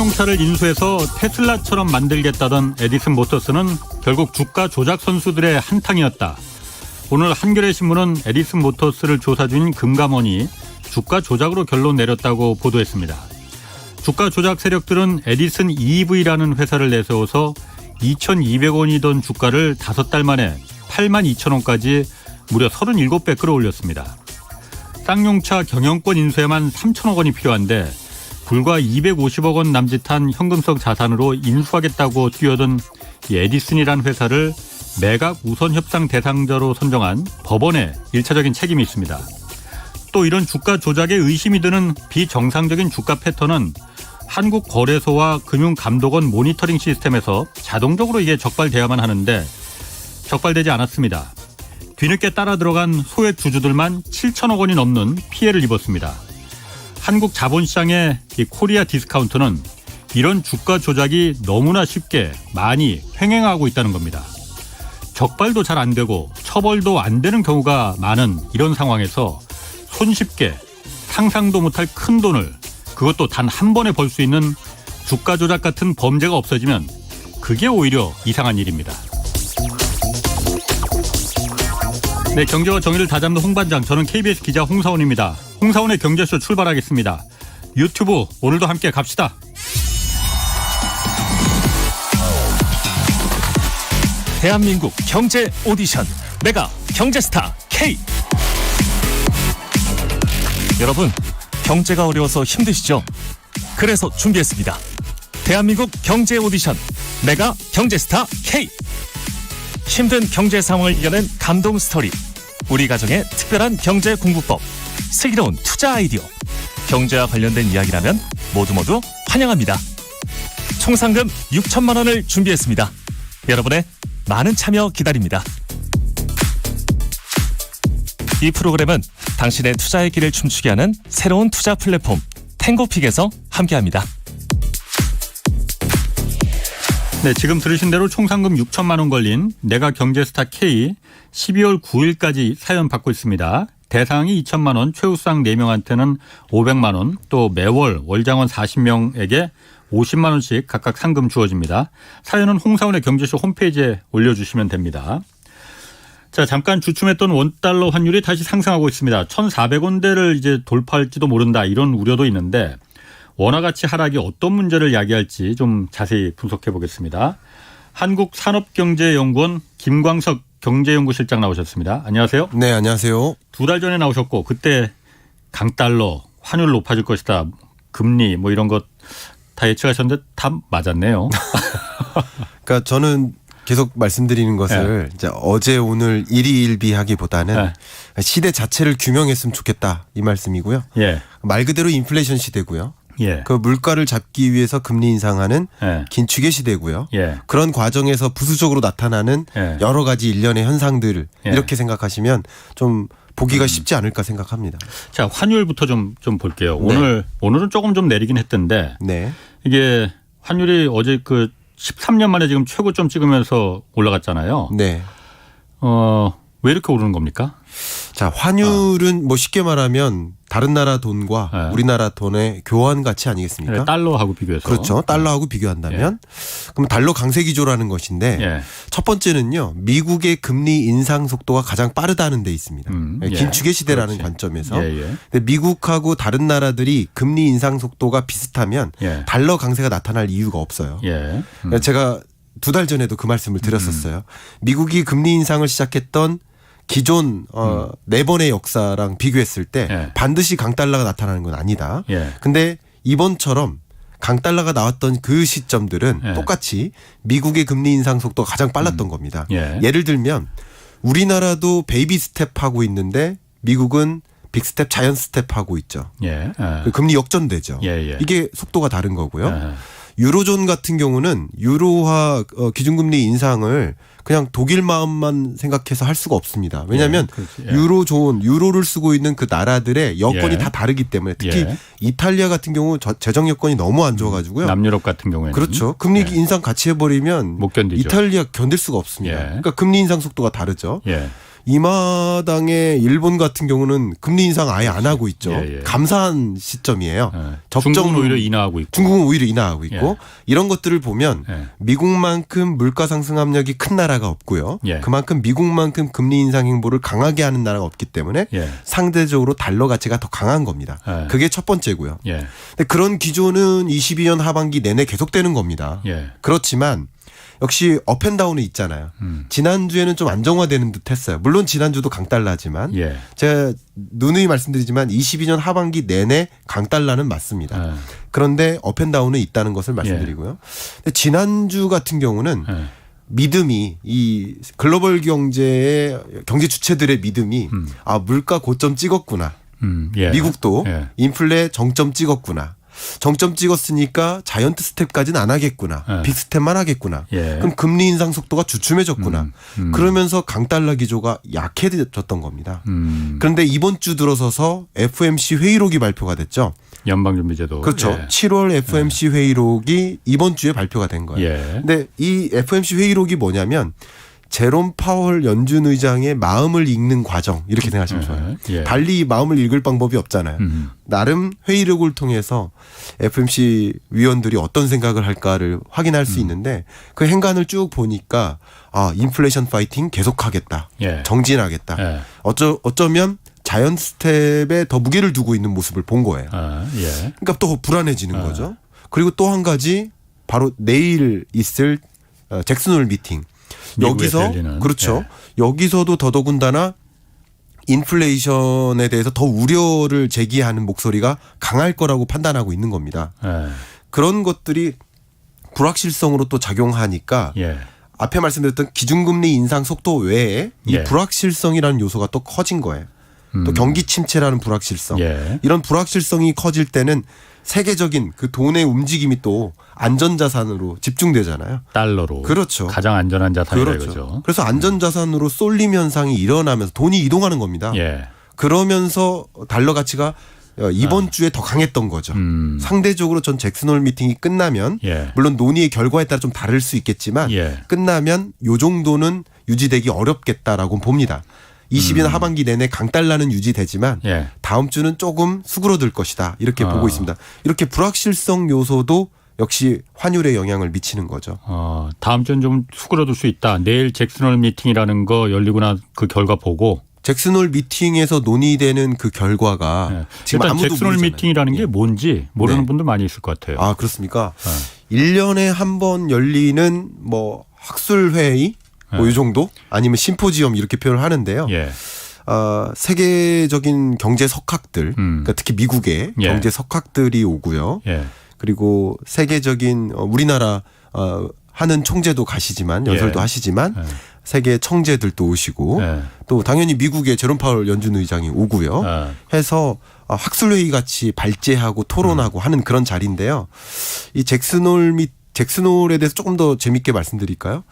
쌍용차를 인수해서 테슬라처럼 만들겠다던 에디슨 모터스는 결국 주가 조작 선수들의 한탕이었다. 오늘 한겨레 신문은 에디슨 모터스를 조사 중인 금감원이 주가 조작으로 결론 내렸다고 보도했습니다. 주가 조작 세력들은 에디슨 EV라는 회사를 내세워서 2,200원이던 주가를 5달 만에 82,000원까지 무려 37배 끌어올렸습니다. 쌍용차 경영권 인수에만 3천억 원이 필요한데 불과 250억 원 남짓한 현금성 자산으로 인수하겠다고 뛰어든 이 에디슨이란 회사를 매각 우선 협상 대상자로 선정한 법원에 1차적인 책임이 있습니다. 또 이런 주가 조작에 의심이 드는 비정상적인 주가 패턴은 한국거래소와 금융감독원 모니터링 시스템에서 자동적으로 이게 적발돼야만 하는데 적발되지 않았습니다. 뒤늦게 따라 들어간 소액 주주들만 7천억 원이 넘는 피해를 입었습니다. 한국 자본시장의 이 코리아 디스카운트는 이런 주가 조작이 너무나 쉽게 많이 횡행하고 있다는 겁니다. 적발도 잘 안 되고 처벌도 안 되는 경우가 많은 이런 상황에서 손쉽게 상상도 못할 큰 돈을 그것도 단 한 번에 벌 수 있는 주가 조작 같은 범죄가 없어지면 그게 오히려 이상한 일입니다. 네, 경제와 정의를 다잡는 홍반장, 저는 KBS 기자 홍사원입니다. 홍사원의 경제쇼 출발하겠습니다. 유튜브 오늘도 함께 갑시다. 대한민국 경제 오디션 메가 경제스타 K. 여러분, 경제가 어려워서 힘드시죠? 그래서 준비했습니다. 대한민국 경제 오디션 메가 경제스타 K. 힘든 경제 상황을 이겨낸 감동 스토리, 우리 가정의 특별한 경제 공부법, 슬기로운 투자 아이디어, 경제와 관련된 이야기라면 모두 환영합니다. 총 상금 6천만 원을 준비했습니다. 여러분의 많은 참여 기다립니다. 이 프로그램은 당신의 투자의 길을 춤추게 하는 새로운 투자 플랫폼 탱고픽에서 함께합니다. 네, 지금 들으신 대로 총 상금 6천만 원 걸린 내가 경제스타 K 12월 9일까지 사연 받고 있습니다. 대상이 2천만 원, 최우수상 4명한테는 500만 원, 또 매월 월장원 40명에게 50만 원씩 각각 상금 주어집니다. 사연은 홍사원의 경제쇼 홈페이지에 올려주시면 됩니다. 자, 잠깐 주춤했던 원달러 환율이 다시 상승하고 있습니다. 1,400원대를 이제 돌파할지도 모른다, 이런 우려도 있는데 원화 가치 하락이 어떤 문제를 야기할지 좀 자세히 분석해 보겠습니다. 한국산업경제연구원 김광석 경제연구실장 나오셨습니다. 안녕하세요. 네, 안녕하세요. 2달 전에 나오셨고 그때 강달러, 환율 높아질 것이다, 금리 뭐 이런 것 다 예측하셨는데 다 맞았네요. 그러니까 저는 계속 말씀드리는 것을 이제 어제 오늘 일희일비하기보다는 시대 자체를 규명했으면 좋겠다, 이 말씀이고요. 예. 말 그대로 인플레이션 시대고요. 예. 그 물가를 잡기 위해서 금리 인상하는 긴축의 시대고요. 그런 과정에서 부수적으로 나타나는 여러 가지 일련의 현상들, 이렇게 생각하시면 좀 보기가 쉽지 않을까 생각합니다. 자, 환율부터 좀 볼게요. 네. 오늘은 조금 좀 내리긴 했던데 네. 이게 환율이 어제 그 13년 만에 지금 최고점 찍으면서 올라갔잖아요. 네. 왜 이렇게 오르는 겁니까? 자, 환율은 뭐 쉽게 말하면 다른 나라 돈과 우리나라 돈의 교환 가치 아니겠습니까? 네, 달러하고 비교해서. 그렇죠. 달러하고 비교한다면 그럼 달러 강세 기조라는 것인데 첫 번째는요, 미국의 금리 인상 속도가 가장 빠르다는 데 있습니다. 긴축의 시대라는 관점에서. 근데 미국하고 다른 나라들이 금리 인상 속도가 비슷하면 달러 강세가 나타날 이유가 없어요. 제가 2달 전에도 그 말씀을 드렸었어요. 미국이 금리 인상을 시작했던 기존 4번의 역사랑 비교했을 때 반드시 강달러가 나타나는 건 아니다. 근데 이번처럼 강달러가 나왔던 그 시점들은 똑같이 미국의 금리 인상 속도가 가장 빨랐던 겁니다. 예를 들면 우리나라도 베이비 스텝 하고 있는데 미국은 빅 스텝, 자이언트 스텝 하고 있죠. 금리 역전되죠. 이게 속도가 다른 거고요. 유로존 같은 경우는 유로화 기준금리 인상을 그냥 독일 마음만 생각해서 할 수가 없습니다. 왜냐하면 유로존, 유로를 쓰고 있는 그 나라들의 여건이 다 다르기 때문에, 특히 이탈리아 같은 경우 재정 여건이 너무 안 좋아가지고요. 남유럽 같은 경우에는. 그렇죠. 금리 인상 같이 해버리면 못 견디죠. 이탈리아 견딜 수가 없습니다. 그러니까 금리 인상 속도가 다르죠. 이 마당에 일본 같은 경우는 금리 인상 아예 안 하고 있죠. 예, 예. 감사한 시점이에요. 예. 중국은 오히려 인하하고 있고. 중국은 오히려 인하하고 있고 예. 이런 것들을 보면 예. 미국만큼 물가 상승 압력이 큰 나라가 없고요. 예. 그만큼 미국만큼 금리 인상 행보를 강하게 하는 나라가 없기 때문에 예. 상대적으로 달러 가치가 더 강한 겁니다. 예. 그게 첫 번째고요. 예. 근데 그런 기조는 22년 하반기 내내 계속되는 겁니다. 예. 그렇지만 역시 업앤다운이 있잖아요. 지난주에는 좀 안정화되는 듯 했어요. 물론 지난주도 강달러지만 예. 제가 누누이 말씀드리지만 22년 하반기 내내 강달러는 맞습니다. 예. 그런데 업앤다운은 있다는 것을 말씀드리고요. 근데 지난주 같은 경우는 예. 믿음이 이 글로벌 경제의 경제 주체들의 믿음이 아 물가 고점 찍었구나. 예. 미국도 예. 인플레 정점 찍었구나. 정점 찍었으니까 자이언트 스텝까지는 안 하겠구나. 예. 빅 스텝만 하겠구나. 예. 그럼 금리 인상 속도가 주춤해졌구나. 그러면서 강달러 기조가 약해졌던 겁니다. 그런데 이번 주 들어서서 FOMC 회의록이 발표가 됐죠. 연방준비제도. 그렇죠. 예. 7월 FOMC 회의록이 이번 주에 발표가 된 거예요. 예. 근데 이 FOMC 회의록이 뭐냐면 제롬 파월 연준 의장의 마음을 읽는 과정 이렇게 생각하시면 좋아요. 예. 달리 마음을 읽을 방법이 없잖아요. 나름 회의록을 통해서 FOMC 위원들이 어떤 생각을 할까를 확인할 수 있는데 그 행간을 쭉 보니까 아 인플레이션 파이팅 계속하겠다. 예. 정진하겠다. 예. 어쩌면 자이언트 스텝에 더 무게를 두고 있는 모습을 본 거예요. 아, 예. 그러니까 또 불안해지는 거죠. 그리고 또 한 가지 바로 내일 있을 잭슨홀 미팅. 여기서 열리는. 그렇죠. 예. 여기서도 더더군다나 인플레이션에 대해서 더 우려를 제기하는 목소리가 강할 거라고 판단하고 있는 겁니다. 예. 그런 것들이 불확실성으로 또 작용하니까 예. 앞에 말씀드렸던 기준금리 인상 속도 외에 이 예. 불확실성이라는 요소가 또 커진 거예요. 또 경기 침체라는 불확실성. 예. 이런 불확실성이 커질 때는 세계적인 그 돈의 움직임이 또 안전자산으로 집중되잖아요. 달러로. 그렇죠. 가장 안전한 자산이다 그렇죠. 이거죠. 그래서 안전자산으로 쏠림 현상이 일어나면서 돈이 이동하는 겁니다. 예. 그러면서 달러 가치가 이번 주에 더 강했던 거죠. 상대적으로 전 잭슨홀 미팅이 끝나면 예. 물론 논의의 결과에 따라 좀 다를 수 있겠지만 예. 끝나면 요 정도는 유지되기 어렵겠다라고 봅니다. 20년 하반기 내내 강달러는 유지되지만 예. 다음 주는 조금 수그러들 것이다. 이렇게 보고 있습니다. 이렇게 불확실성 요소도 역시 환율에 영향을 미치는 거죠. 다음 주는 좀 수그러들 수 있다. 내일 잭슨홀 미팅이라는 거 열리고 나 그 결과 보고. 잭슨홀 미팅에서 논의되는 그 결과가 예. 지금 일단 아무도 잭슨홀 모르잖아요. 미팅이라는 게 뭔지 모르는 네. 분들 많이 있을 것 같아요. 아 그렇습니까? 1년에 한 번 열리는 뭐 학술 회의 뭐 이 정도 아니면 심포지엄 이렇게 표현을 하는데요. 예. 세계적인 경제 석학들, 그러니까 특히 미국의 예. 경제 석학들이 오고요. 예. 그리고 세계적인 우리나라 하는 총재도 가시지만 연설도 예. 하시지만 예. 세계 청재들도 오시고 예. 또 당연히 미국의 제롬 파월 연준 의장이 오고요. 해서 학술회의 같이 발제하고 토론하고 하는 그런 자리인데요. 이 잭슨홀에 대해서 조금 더 재밌게 말씀드릴까요?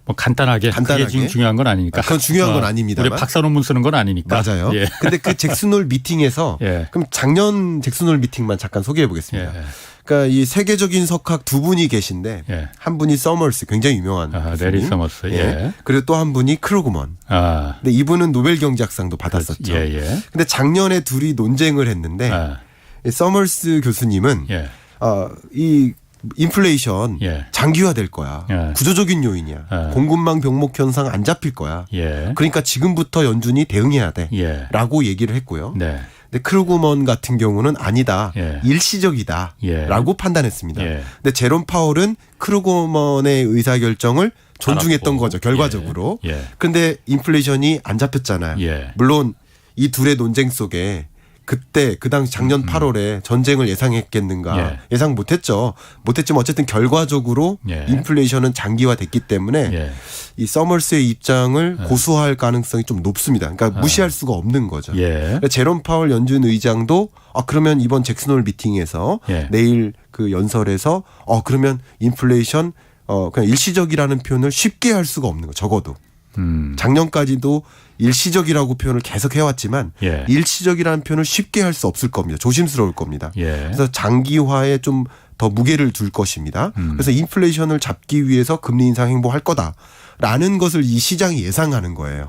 뭐 간단하게. 그게 지금 중요한 건 아니니까. 그건 중요한 건 아닙니다만. 우리 박사 논문 쓰는 건 아니니까. 맞아요. 예. 근데 그 잭슨홀 미팅에서 예. 그럼 작년 잭슨홀 미팅만 잠깐 소개해 보겠습니다. 예. 그러니까 이 세계적인 석학 두 분이 계신데 예. 한 분이 서머스 굉장히 유명한 레리 서머스. 예. 그리고 또 한 분이 크루그먼. 근데 이분은 노벨 경제학상도 받았었죠. 예. 예. 근데 작년에 둘이 논쟁을 했는데 이 서머스 교수님은 예. 이 인플레이션 예. 장기화될 거야. 예. 구조적인 요인이야. 공급망 병목 현상 안 잡힐 거야. 예. 그러니까 지금부터 연준이 대응해야 돼. 예. 라고 얘기를 했고요. 네. 근데 크루그먼 같은 경우는 아니다. 예. 일시적이다. 예. 라고 판단했습니다. 예. 근데 제롬 파월은 크루그먼의 의사결정을 존중했던 알았고. 거죠. 결과적으로. 예. 그런데 인플레이션이 안 잡혔잖아요. 예. 물론 이 둘의 논쟁 속에 그때 그 당시 작년 8월에 전쟁을 예상했겠는가. 예상 못했죠. 못했지만 어쨌든 결과적으로 인플레이션은 장기화됐기 때문에 이 서머스의 입장을 고수할 가능성이 좀 높습니다. 그러니까 무시할 수가 없는 거죠. 그러니까 제롬 파월 연준 의장도 그러면 이번 잭슨홀 미팅에서 내일 그 연설에서 그러면 인플레이션 그냥 일시적이라는 표현을 쉽게 할 수가 없는 거 적어도. 작년까지도 일시적이라고 표현을 계속 해왔지만 일시적이라는 표현을 쉽게 할 수 없을 겁니다. 조심스러울 겁니다. 그래서 장기화에 좀 더 무게를 둘 것입니다. 그래서 인플레이션을 잡기 위해서 금리 인상 행보할 거다라는 것을 이 시장이 예상하는 거예요.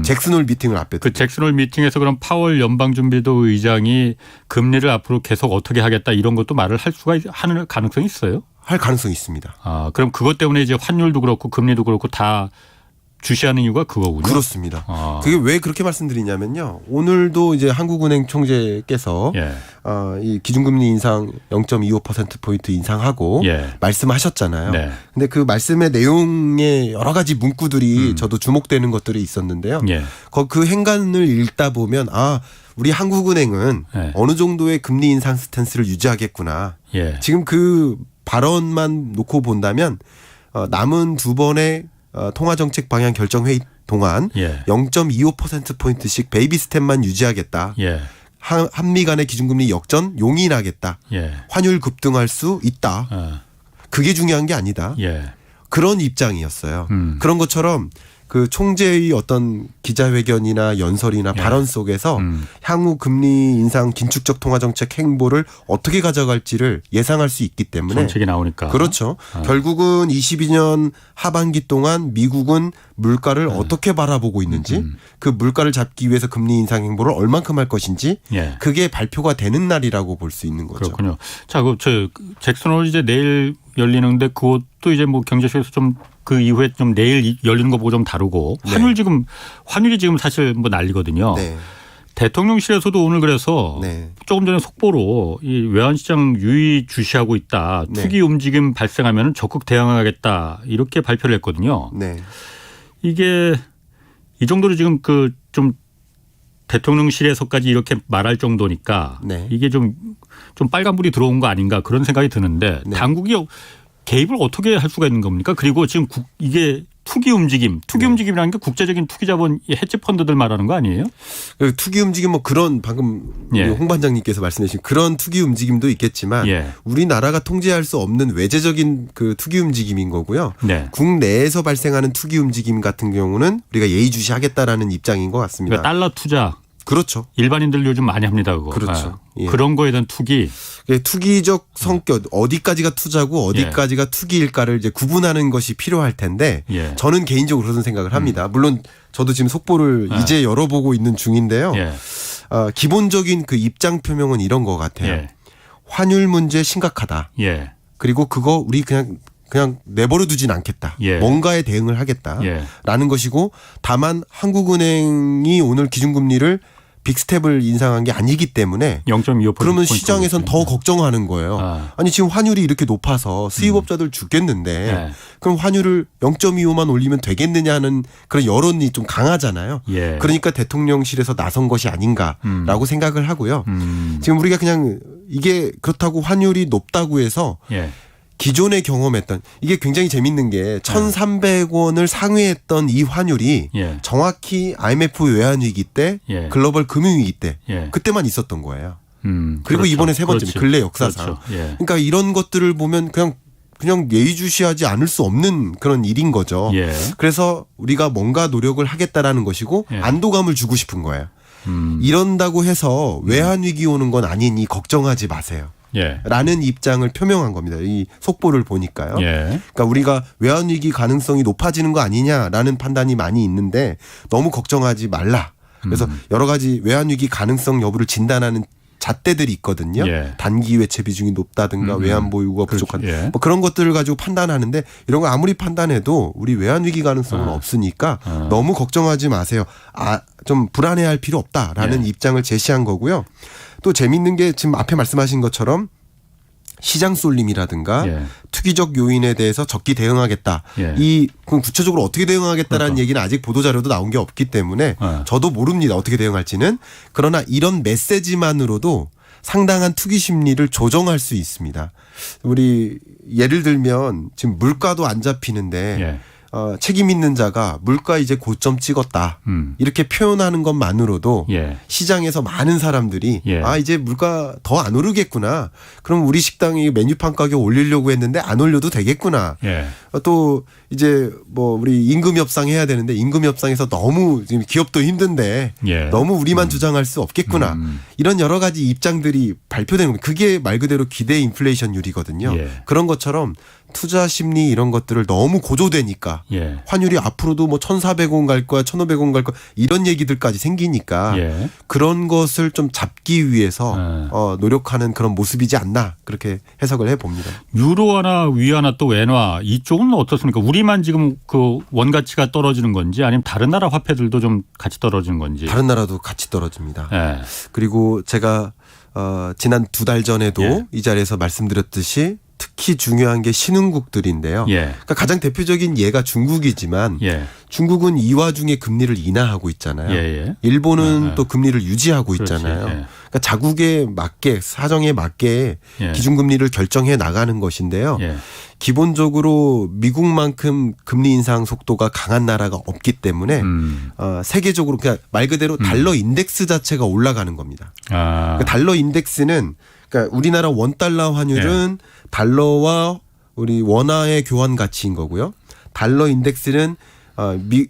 잭슨홀 미팅을 앞에 두고. 그 잭슨홀 미팅에서 그럼 파월 연방준비도 의장이 금리를 앞으로 계속 어떻게 하겠다 이런 것도 말을 하는 가능성이 있어요? 할 가능성이 있습니다. 아, 그럼 그것 때문에 이제 환율도 그렇고 금리도 그렇고 다 주시하는 이유가 그거군요. 그렇습니다. 그게 왜 그렇게 말씀드리냐면요. 오늘도 이제 한국은행 총재께서 이 기준금리 인상 0.25%포인트 인상하고 말씀하셨잖아요. 네. 근데 그 말씀의 내용에 여러 가지 문구들이 저도 주목되는 것들이 있었는데요. 그 행간을 읽다 보면 우리 한국은행은 어느 정도의 금리 인상 스탠스를 유지하겠구나. 지금 그 발언만 놓고 본다면 남은 두 번의 통화정책 방향 결정회의 동안 0.25%포인트씩 베이비 스텝만 유지하겠다. 한미 간의 기준금리 역전 용인하겠다. 환율 급등할 수 있다. 그게 중요한 게 아니다. 그런 입장이었어요. 그런 것처럼 그 총재의 어떤 기자회견이나 연설이나 발언 속에서 향후 금리 인상 긴축적 통화정책 행보를 어떻게 가져갈지를 예상할 수 있기 때문에 정책이 나오니까. 그렇죠. 결국은 22년 하반기 동안 미국은 물가를 어떻게 바라보고 있는지 그 물가를 잡기 위해서 금리 인상 행보를 얼만큼 할 것인지 그게 발표가 되는 날이라고 볼 수 있는 거죠. 그렇군요. 자, 잭슨홀 이제 내일 열리는데 그것도 이제 뭐 경제쇼에서 좀 그 이후에 좀 내일 열리는 거 보고 좀 다르고 환율이 지금 사실 뭐 난리거든요. 대통령실에서도 오늘 그래서 조금 전에 속보로 이 외환시장 유의 주시하고 있다. 투기 움직임 발생하면 적극 대응하겠다. 이렇게 발표를 했거든요. 이게 이 정도로 지금 그 좀 대통령실에서까지 이렇게 말할 정도니까 이게 좀 빨간불이 들어온 거 아닌가 그런 생각이 드는데 당국이 개입을 어떻게 할 수가 있는 겁니까? 그리고 지금 이게 투기 움직임이라는 게 국제적인 투기자본 헤지 펀드들 말하는 거 아니에요? 투기 움직임 뭐 그런 방금 홍 반장님께서 말씀하신 그런 투기 움직임도 있겠지만 우리나라가 통제할 수 없는 외제적인 그 투기 움직임인 거고요. 국내에서 발생하는 투기 움직임 같은 경우는 우리가 예의주시하겠다라는 입장인 것 같습니다. 그러니까 달러 투자. 그렇죠. 일반인들 요즘 많이 합니다. 그거. 그렇죠. 그런 거에 대한 투기. 투기적 성격 어디까지가 투자고 어디까지가 투기일까를 이제 구분하는 것이 필요할 텐데 저는 개인적으로 그런 생각을 합니다. 물론 저도 지금 속보를 이제 열어보고 있는 중인데요. 기본적인 그 입장 표명은 이런 것 같아요. 환율 문제 심각하다. 그리고 그거 우리 그냥 내버려 두진 않겠다. 뭔가에 대응을 하겠다라는 것이고 다만 한국은행이 오늘 기준금리를 빅스텝을 인상한 게 아니기 때문에 0.25% 그러면 시장에선 더 걱정하는 거예요. 아니 지금 환율이 이렇게 높아서 수입업자들 죽겠는데 그럼 환율을 0.25만 올리면 되겠느냐는 그런 여론이 좀 강하잖아요. 그러니까 대통령실에서 나선 것이 아닌가라고 생각을 하고요. 지금 우리가 그냥 이게 그렇다고 환율이 높다고 해서 기존에 경험했던 이게 굉장히 재밌는 게 1,300원을 상회했던 이 환율이 정확히 IMF 외환위기 때 글로벌 금융위기 때 그때만 있었던 거예요. 그리고 이번에 세 번째 근래 역사상. 그러니까 이런 것들을 보면 그냥 예의주시하지 않을 수 없는 그런 일인 거죠. 그래서 우리가 뭔가 노력을 하겠다라는 것이고 안도감을 주고 싶은 거예요. 이런다고 해서 외환위기 오는 건 아니니 걱정하지 마세요. 라는 입장을 표명한 겁니다. 이 속보를 보니까요. 그러니까 우리가 외환위기 가능성이 높아지는 거 아니냐라는 판단이 많이 있는데 너무 걱정하지 말라. 그래서 여러 가지 외환위기 가능성 여부를 진단하는 잣대들이 있거든요. 단기 외채 비중이 높다든가 외환 보유가 부족한 뭐 그런 것들을 가지고 판단하는데 이런 거 아무리 판단해도 우리 외환위기 가능성은 없으니까 너무 걱정하지 마세요. 좀 불안해할 필요 없다라는 입장을 제시한 거고요. 또 재밌는 게 지금 앞에 말씀하신 것처럼 시장 쏠림이라든가 투기적 요인에 대해서 적기 대응하겠다. 그럼 구체적으로 어떻게 대응하겠다라는 얘기는 아직 보도자료도 나온 게 없기 때문에 저도 모릅니다. 어떻게 대응할지는. 그러나 이런 메시지만으로도 상당한 투기 심리를 조정할 수 있습니다. 우리 예를 들면 지금 물가도 안 잡히는데 책임 있는 자가 물가 이제 고점 찍었다. 이렇게 표현하는 것만으로도 시장에서 많은 사람들이 이제 물가 더 안 오르겠구나. 그럼 우리 식당이 메뉴판 가격 올리려고 했는데 안 올려도 되겠구나. 또 이제 뭐 우리 임금 협상 해야 되는데 임금 협상에서 너무 지금 기업도 힘든데 예. 너무 우리만 주장할 수 없겠구나. 이런 여러 가지 입장들이 발표되는 겁니다. 그게 말 그대로 기대 인플레이션율이거든요. 예. 그런 것처럼 투자 심리 이런 것들을 너무 고조되니까 예. 환율이 앞으로도 뭐 1,400원 갈 거야, 1,500원 갈 거야 이런 얘기들까지 생기니까 예. 그런 것을 좀 잡기 위해서 노력하는 그런 모습이지 않나 그렇게 해석을 해봅니다. 유로화나 위안화 또 엔화 이쪽은 어떻습니까? 우리만 지금 그 원가치가 떨어지는 건지 아니면 다른 나라 화폐들도 좀 같이 떨어지는 건지. 다른 나라도 같이 떨어집니다. 예. 그리고 제가 지난 2달 전에도 예. 이 자리에서 말씀드렸듯이 특히 중요한 게 신흥국들인데요. 예. 그러니까 가장 대표적인 예가 중국이지만 예. 중국은 이 와중에 금리를 인하하고 있잖아요. 예. 일본은 또 금리를 유지하고 그렇지. 있잖아요. 예. 그러니까 자국에 맞게 사정에 맞게 예. 기준금리를 결정해 나가는 것인데요. 예. 기본적으로 미국만큼 금리 인상 속도가 강한 나라가 없기 때문에 세계적으로 그냥 말 그대로 달러 인덱스 자체가 올라가는 겁니다. 그러니까 달러 인덱스는 그러니까 우리나라 원달러 환율은 달러와 우리 원화의 교환 가치인 거고요. 달러 인덱스는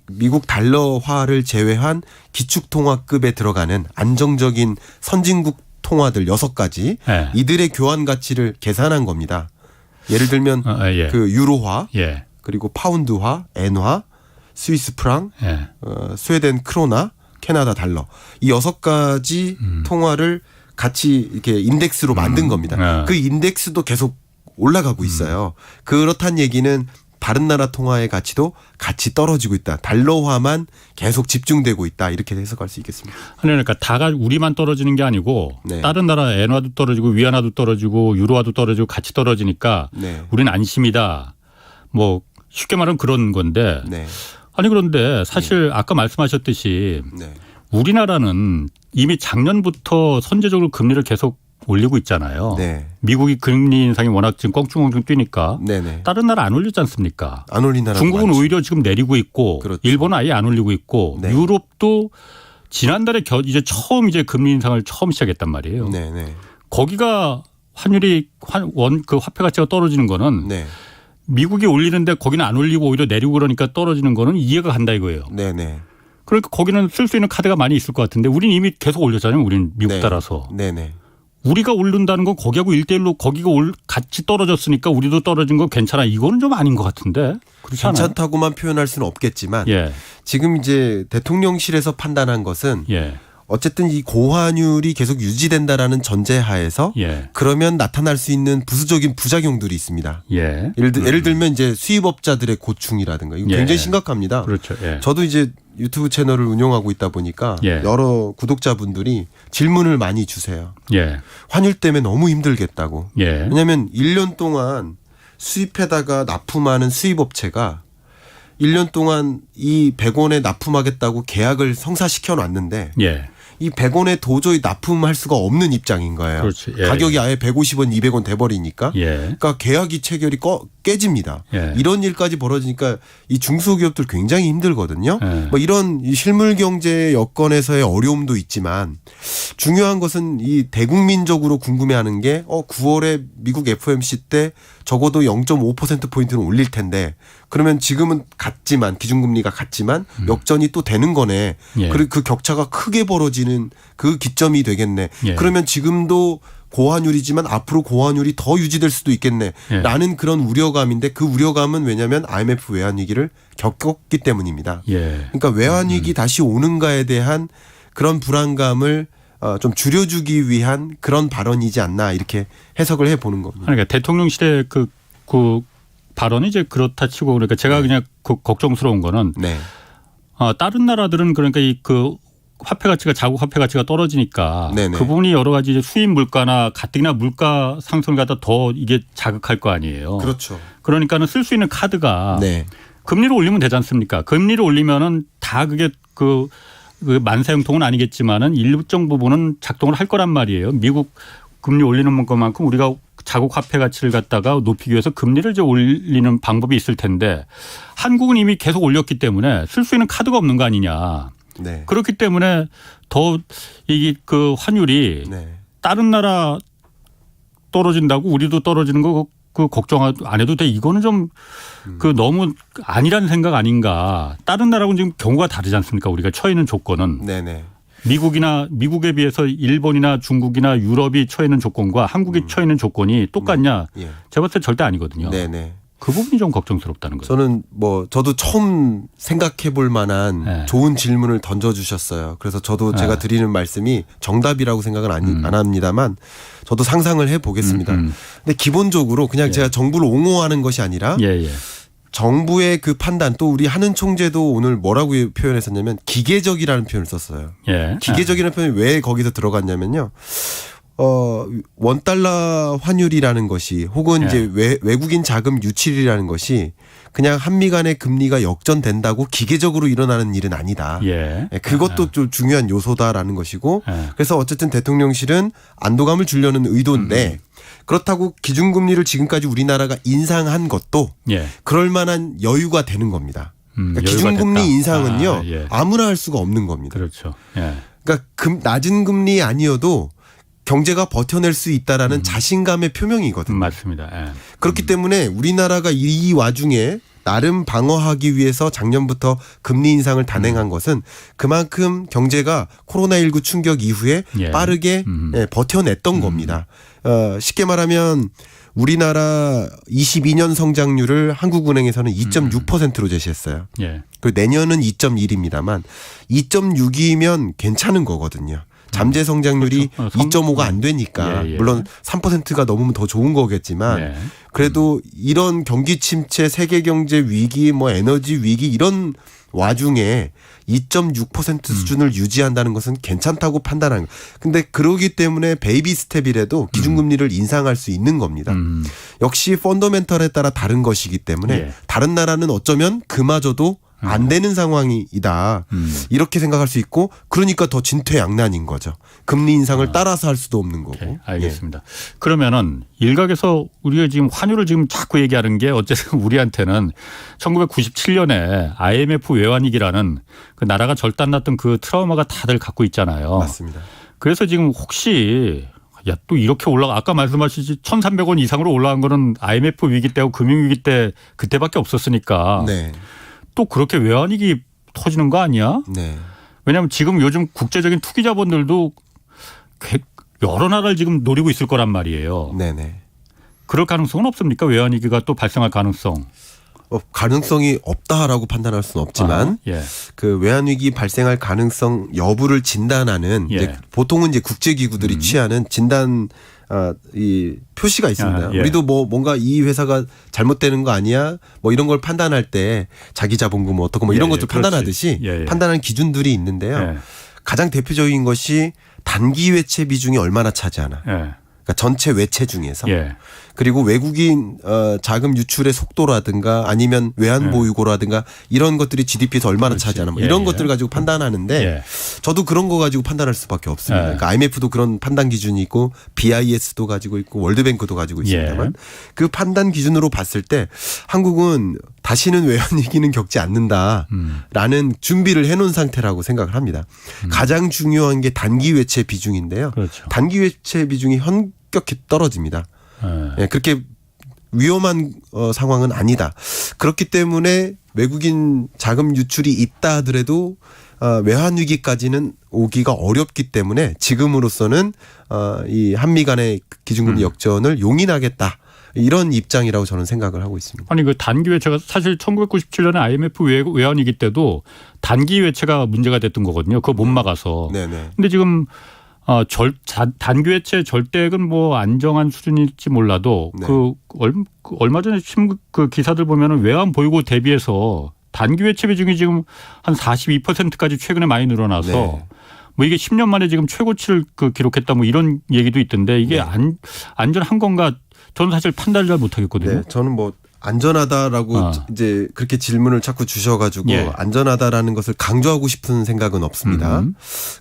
미국 달러화를 제외한 기축통화급에 들어가는 안정적인 선진국 통화들 6가지 예. 이들의 교환 가치를 계산한 겁니다. 예를 들면 예. 그 유로화 예. 그리고 파운드화, 엔화, 스위스 프랑, 예. 스웨덴 크로나, 캐나다 달러 이 6가지 통화를 같이 이렇게 인덱스로 만든 겁니다. 그 인덱스도 계속 올라가고 있어요. 그렇다는 얘기는 다른 나라 통화의 가치도 같이 떨어지고 있다. 달러화만 계속 집중되고 있다. 이렇게 해석할 수 있겠습니다. 그러니까 다가 우리만 떨어지는 게 아니고 네. 다른 나라 엔화도 떨어지고 위안화도 떨어지고 유로화도 떨어지고 같이 떨어지니까 네. 우리는 안심이다. 뭐 쉽게 말하면 그런 건데 네. 아니 그런데 사실 아까 말씀하셨듯이 네. 우리나라는 이미 작년부터 선제적으로 금리를 계속 올리고 있잖아요. 네. 미국이 금리 인상이 워낙 지금 껑충껑충 뛰니까 네네. 다른 나라 안 올렸지 않습니까? 안 올린 나라 중국은 많죠. 오히려 지금 내리고 있고 그렇죠. 일본은 아예 안 올리고 있고 네. 유럽도 지난달에 이제 처음 이제 금리 인상을 처음 시작했단 말이에요. 네네. 거기가 환율이 그 화폐 가치가 떨어지는 거는 네. 미국이 올리는데 거기는 안 올리고 오히려 내리고 그러니까 떨어지는 거는 이해가 간다 이거예요. 네네. 그러니까 거기는 쓸 수 있는 카드가 많이 있을 것 같은데 우리는 이미 계속 올렸잖아요. 우리는 미국 네. 따라서. 네네. 우리가 오른다는 건 거기하고 1대1로 거기가 같이 떨어졌으니까 우리도 떨어진 건 괜찮아. 이거는 좀 아닌 것 같은데. 그렇지 않아요? 괜찮다고만 표현할 수는 없겠지만 예. 지금 이제 대통령실에서 판단한 것은 예. 어쨌든 이 고환율이 계속 유지된다라는 전제하에서 예. 그러면 나타날 수 있는 부수적인 부작용들이 있습니다. 예. 예를 들면 이제 수입업자들의 고충이라든가 이거 예. 굉장히 심각합니다. 그렇죠. 예. 저도 이제 유튜브 채널을 운영하고 있다 보니까 예. 여러 구독자분들이 질문을 많이 주세요. 예. 환율 때문에 너무 힘들겠다고. 예. 왜냐하면 1년 동안 수입해다가 납품하는 수입업체가 1년 동안 이 100원에 납품하겠다고 계약을 성사시켜 놨는데 예. 이 100원에 도저히 납품할 수가 없는 입장인 거예요. 그렇지. 예. 가격이 아예 150원, 200원 돼버리니까. 예. 그러니까 계약이 체결이 깨집니다. 예. 이런 일까지 벌어지니까 이 중소기업들 굉장히 힘들거든요. 예. 뭐 이런 이 실물 경제 여건에서의 어려움도 있지만 중요한 것은 이 대국민적으로 궁금해하는 게 9월에 미국 FOMC 때 적어도 0.5%포인트는 올릴 텐데 그러면 지금은 같지만 기준금리가 같지만 역전이 또 되는 거네. 예. 그리고 그 격차가 크게 벌어지는 그 기점이 되겠네. 예. 그러면 지금도 고환율이지만 앞으로 고환율이 더 유지될 수도 있겠네. 예. 라는 그런 우려감인데 그 우려감은 왜냐하면 IMF 외환위기를 겪었기 때문입니다. 예. 그러니까 외환위기 다시 오는가에 대한 그런 불안감을 좀 줄여주기 위한 그런 발언이지 않나 이렇게 해석을 해보는 겁니다. 그러니까 대통령실의 그 발언이 이제 그렇다 치고 그러니까 제가 그냥 걱정스러운 거는 네. 다른 나라들은 그러니까 그 화폐 가치가 자국 화폐 가치가 떨어지니까 네네. 그 부분이 여러 가지 이제 수입 물가나 가뜩이나 물가 상승을 갖다 더 이게 자극할 거 아니에요. 그렇죠. 그러니까는 쓸 수 있는 카드가 네. 금리를 올리면 되지 않습니까? 금리를 올리면은 다 그게 그 만사형통은 아니겠지만은 일정 부분은 작동을 할 거란 말이에요. 미국 금리 올리는 것만큼 우리가 자국 화폐 가치를 갖다가 높이기 위해서 금리를 이제 올리는 방법이 있을 텐데 한국은 이미 계속 올렸기 때문에 쓸 수 있는 카드가 없는 거 아니냐. 네. 그렇기 때문에 더 이게 그 환율이 네. 다른 나라 떨어진다고 우리도 떨어지는 거 그 걱정 안 해도 돼. 이거는 좀 그 너무 아니란 생각 아닌가. 다른 나라하고는 지금 경우가 다르지 않습니까? 우리가 처해 있는 조건은. 네네. 미국에 비해서 일본이나 중국이나 유럽이 처해 있는 조건과 한국이 처해 있는 조건이 똑같냐? 예. 제가 봤을 때 절대 아니거든요. 네네. 그 부분이 좀 걱정스럽다는 거죠. 저는 저도 처음 생각해 볼 만한 네. 좋은 질문을 던져주셨어요. 그래서 저도 제가 드리는 말씀이 정답이라고 생각은 안 합니다만 저도 상상을 해 보겠습니다. 근데 기본적으로 그냥 제가 정부를 옹호하는 것이 아니라 정부의 그 판단 또 우리 한은 총재도 오늘 뭐라고 표현했었냐면 기계적이라는 표현을 썼어요. 기계적이라는 표현이 왜 거기서 들어갔냐면요. 원달러 환율이라는 것이 혹은 이제 외국인 자금 유출이라는 것이 그냥 한미 간의 금리가 역전된다고 기계적으로 일어나는 일은 아니다. 그것도 좀 중요한 요소다라는 것이고 그래서 어쨌든 대통령실은 안도감을 주려는 의도인데 그렇다고 기준금리를 지금까지 우리나라가 인상한 것도 그럴 만한 여유가 되는 겁니다. 그러니까 기준금리 인상은요 아무나 할 수가 없는 겁니다. 그렇죠. 그러니까 낮은 금리 아니어도 경제가 버텨낼 수 있다라는 자신감의 표명이거든요. 맞습니다. 그렇기 때문에 우리나라가 이 와중에 나름 방어하기 위해서 작년부터 금리 인상을 단행한 것은 그만큼 경제가 코로나19 충격 이후에 빠르게 버텨냈던 겁니다. 쉽게 말하면 우리나라 22년 성장률을 한국은행에서는 2.6%로 제시했어요. 그리고 내년은 2.1입니다만 2.6이면 괜찮은 거거든요. 잠재 성장률이 그렇죠. 2.5가 안 되니까 물론 3%가 넘으면 더 좋은 거겠지만 그래도 이런 경기 침체, 세계 경제 위기, 뭐 에너지 위기 이런 와중에 2.6% 수준을 유지한다는 것은 괜찮다고 판단하는 거예요. 근데 그러기 때문에 베이비 스텝이라도 기준금리를 인상할 수 있는 겁니다. 역시 펀더멘털에 따라 다른 것이기 때문에 다른 나라는 어쩌면 그마저도 안 되는 상황이다. 이렇게 생각할 수 있고 그러니까 더 진퇴양난인 거죠. 금리 인상을 따라서 할 수도 없는 거고. 알겠습니다. 그러면은 일각에서 우리가 지금 환율을 지금 자꾸 얘기하는 게 어쨌든 우리한테는 1997년에 IMF 외환위기라는 그 나라가 절단났던 그 트라우마가 다들 갖고 있잖아요. 맞습니다. 그래서 지금 혹시 또 이렇게 아까 말씀하시지 1,300원 이상으로 올라간 거는 IMF 위기 때하고 금융위기 때 그때밖에 없었으니까 또 그렇게 외환위기 터지는 거 아니야? 왜냐하면 지금 요즘 국제적인 투기 자본들도 여러 나라를 지금 노리고 있을 거란 말이에요. 그럴 가능성은 없습니까? 외환위기가 또 발생할 가능성. 가능성이 없다라고 판단할 수는 없지만 그 외환위기 발생할 가능성 여부를 진단하는 이제 보통은 이제 국제기구들이 취하는 진단 이 표시가 있습니다. 우리도 뭐 뭔가 이 회사가 잘못되는 거 아니야? 뭐 이런 걸 판단할 때 자기 자본금 어떻고 뭐 이런 것들 판단하듯이 판단하는 기준들이 있는데요. 가장 대표적인 것이 단기 외채 비중이 얼마나 차지하나. 그러니까 전체 외채 중에서 그리고 외국인 자금 유출의 속도라든가 아니면 외환 보유고라든가 이런 것들이 GDP에서 얼마나 차지하나 뭐 이런 것들을 가지고 판단하는데 저도 그런 거 가지고 판단할 수밖에 없습니다. 그러니까 IMF도 그런 판단 기준이 있고 BIS도 가지고 있고 월드뱅크도 가지고 있습니다만 그 판단 기준으로 봤을 때 한국은 다시는 외환위기는 겪지 않는다라는 준비를 해놓은 상태라고 생각을 합니다. 가장 중요한 게 단기 외채 비중인데요. 단기 외채 비중이 현격히 떨어집니다. 그렇게 위험한 상황은 아니다. 그렇기 때문에 외국인 자금 유출이 있다 하더라도 외환 위기까지는 오기가 어렵기 때문에 지금으로서는 이 한미 간의 기준금리 역전을 용인하겠다. 이런 입장이라고 저는 생각을 하고 있습니다. 아니 그 단기 외채가 사실 1997년에 IMF 외환위기 때도 단기 외채가 문제가 됐던 거거든요. 그거 못 막아서. 근데 지금 단기 외채 절대액은 뭐 안정한 수준일지 몰라도 얼마 전에 그 기사들 보면은 외환 보유고 대비해서 단기 외채 비중이 지금 한 42%까지 최근에 많이 늘어나서 뭐 이게 10년 만에 지금 최고치를 기록했다 뭐 이런 얘기도 있던데 이게 안전한 건가? 저는 사실 판단을 잘 못하겠거든요. 저는 뭐 안전하다라고 이제 그렇게 질문을 자꾸 주셔가지고 안전하다라는 것을 강조하고 싶은 생각은 없습니다.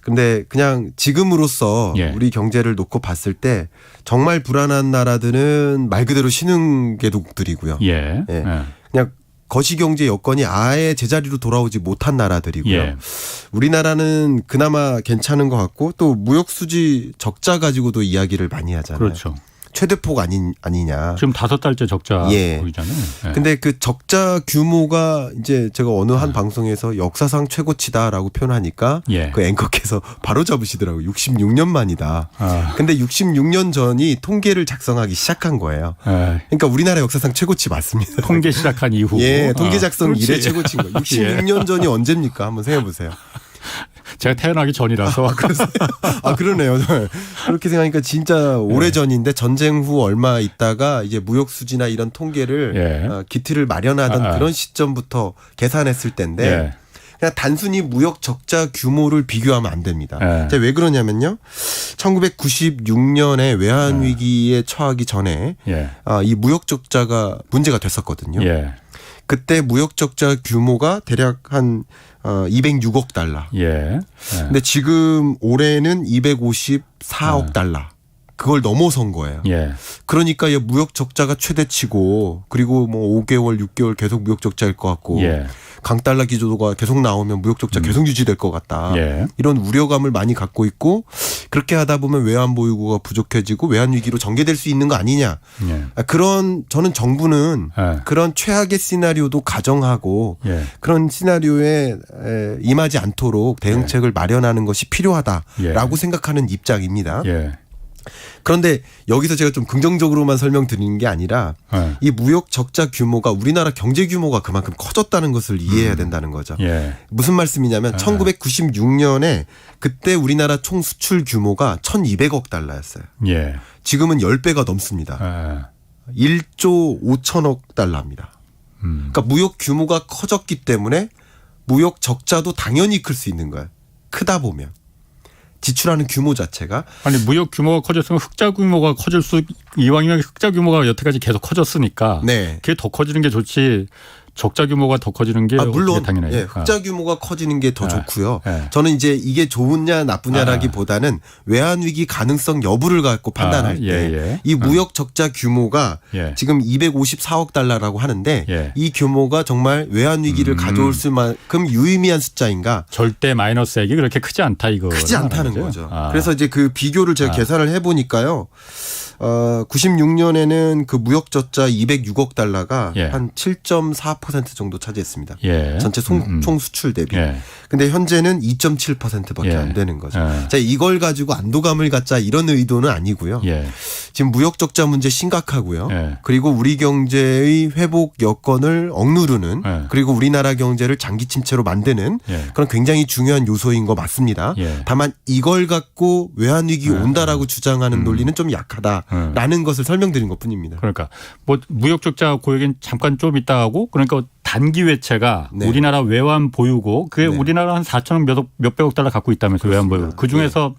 근데 그냥 지금으로서 우리 경제를 놓고 봤을 때 정말 불안한 나라들은 말 그대로 신흥개국들이고요. 그냥 거시경제 여건이 아예 제자리로 돌아오지 못한 나라들이고요. 우리나라는 그나마 괜찮은 것 같고 또 무역수지 적자 가지고도 이야기를 많이 하잖아요. 최대폭 아니냐. 지금 5달째 적자 보이잖아요. 예. 근데 그 적자 규모가 이제 제가 어느 한 방송에서 역사상 최고치다라고 표현하니까 그 앵커께서 바로 잡으시더라고요. 66년 만이다. 근데 66년 전이 통계를 작성하기 시작한 거예요. 그러니까 우리나라 역사상 최고치 맞습니다. 통계 시작한 이후. 예, 통계 작성 이래 최고치인 거예요. 66년 전이 언제입니까? 한번 생각해 보세요. 제가 태어나기 전이라서. 그러네요. 그렇게 생각하니까 진짜 오래전인데 전쟁 후 얼마 있다가 이제 무역 수지나 이런 통계를 기틀을 마련하던 그런 시점부터 계산했을 때인데 그냥 단순히 무역 적자 규모를 비교하면 안 됩니다. 왜 그러냐면요. 1996년에 외환 위기에 처하기 전에 이 무역 적자가 문제가 됐었거든요. 그때 무역 적자 규모가 대략 한 206억 달러. 근데 지금 올해는 254억 달러. 그걸 넘어선 거예요. 그러니까 무역 적자가 최대치고 그리고 뭐 5개월, 6개월 계속 무역 적자일 것 같고 강달러 기조가 계속 나오면 무역 적자 계속 유지될 것 같다. 이런 우려감을 많이 갖고 있고 그렇게 하다 보면 외환 보유고가 부족해지고 외환 위기로 전개될 수 있는 거 아니냐. 그런 저는 정부는 그런 최악의 시나리오도 가정하고 그런 시나리오에 임하지 않도록 대응책을 마련하는 것이 필요하다라고 생각하는 입장입니다. 그런데 여기서 제가 좀 긍정적으로만 설명드리는 게 아니라 이 무역 적자 규모가 우리나라 경제 규모가 그만큼 커졌다는 것을 이해해야 된다는 거죠. 무슨 말씀이냐면 1996년에 그때 우리나라 총 수출 규모가 1,200억 달러였어요. 지금은 10배가 넘습니다. 1조 5천억 달러입니다. 그러니까 무역 규모가 커졌기 때문에 무역 적자도 당연히 클 수 있는 거예요. 크다 보면. 지출하는 규모 자체가. 아니 무역 규모가 커졌으면 흑자 규모가 커질 수 이왕이면 흑자 규모가 여태까지 계속 커졌으니까 그게 더 커지는 게 좋지 적자 규모가 더 커지는 게 물론 당연해요. 흑자 규모가 커지는 게 더 좋고요. 저는 이제 이게 좋으냐 나쁘냐라기보다는 외환 위기 가능성 여부를 갖고 판단할 때 이 무역 적자 규모가 지금 254억 달러라고 하는데 이 규모가 정말 외환 위기를 가져올 수만큼 유의미한 숫자인가? 절대 마이너스액이 그렇게 크지 않다 이거. 크지 않다는 거죠. 그래서 이제 그 비교를 제가 계산을 해보니까요. 96년에는 그 무역 적자 206억 달러가 한 7.4% 정도 차지했습니다. 전체 총 수출 대비. 근데 현재는 2.7%밖에 안 되는 거죠. 자, 이걸 가지고 안도감을 갖자 이런 의도는 아니고요. 지금 무역 적자 문제 심각하고요. 그리고 우리 경제의 회복 여건을 억누르는 그리고 우리나라 경제를 장기 침체로 만드는 그런 굉장히 중요한 요소인 거 맞습니다. 다만 이걸 갖고 외환 위기 온다라고 주장하는 논리는 좀 약하다. 라는 것을 설명드린 것뿐입니다. 그러니까 뭐 무역 적자 그 얘기는 잠깐 좀 이따 하고 그러니까 단기 외채가 우리나라 외환 보유고 그게 우리나라 한 4천억 몇백억 달러 갖고 있다면서 외환 보유고 그 중에서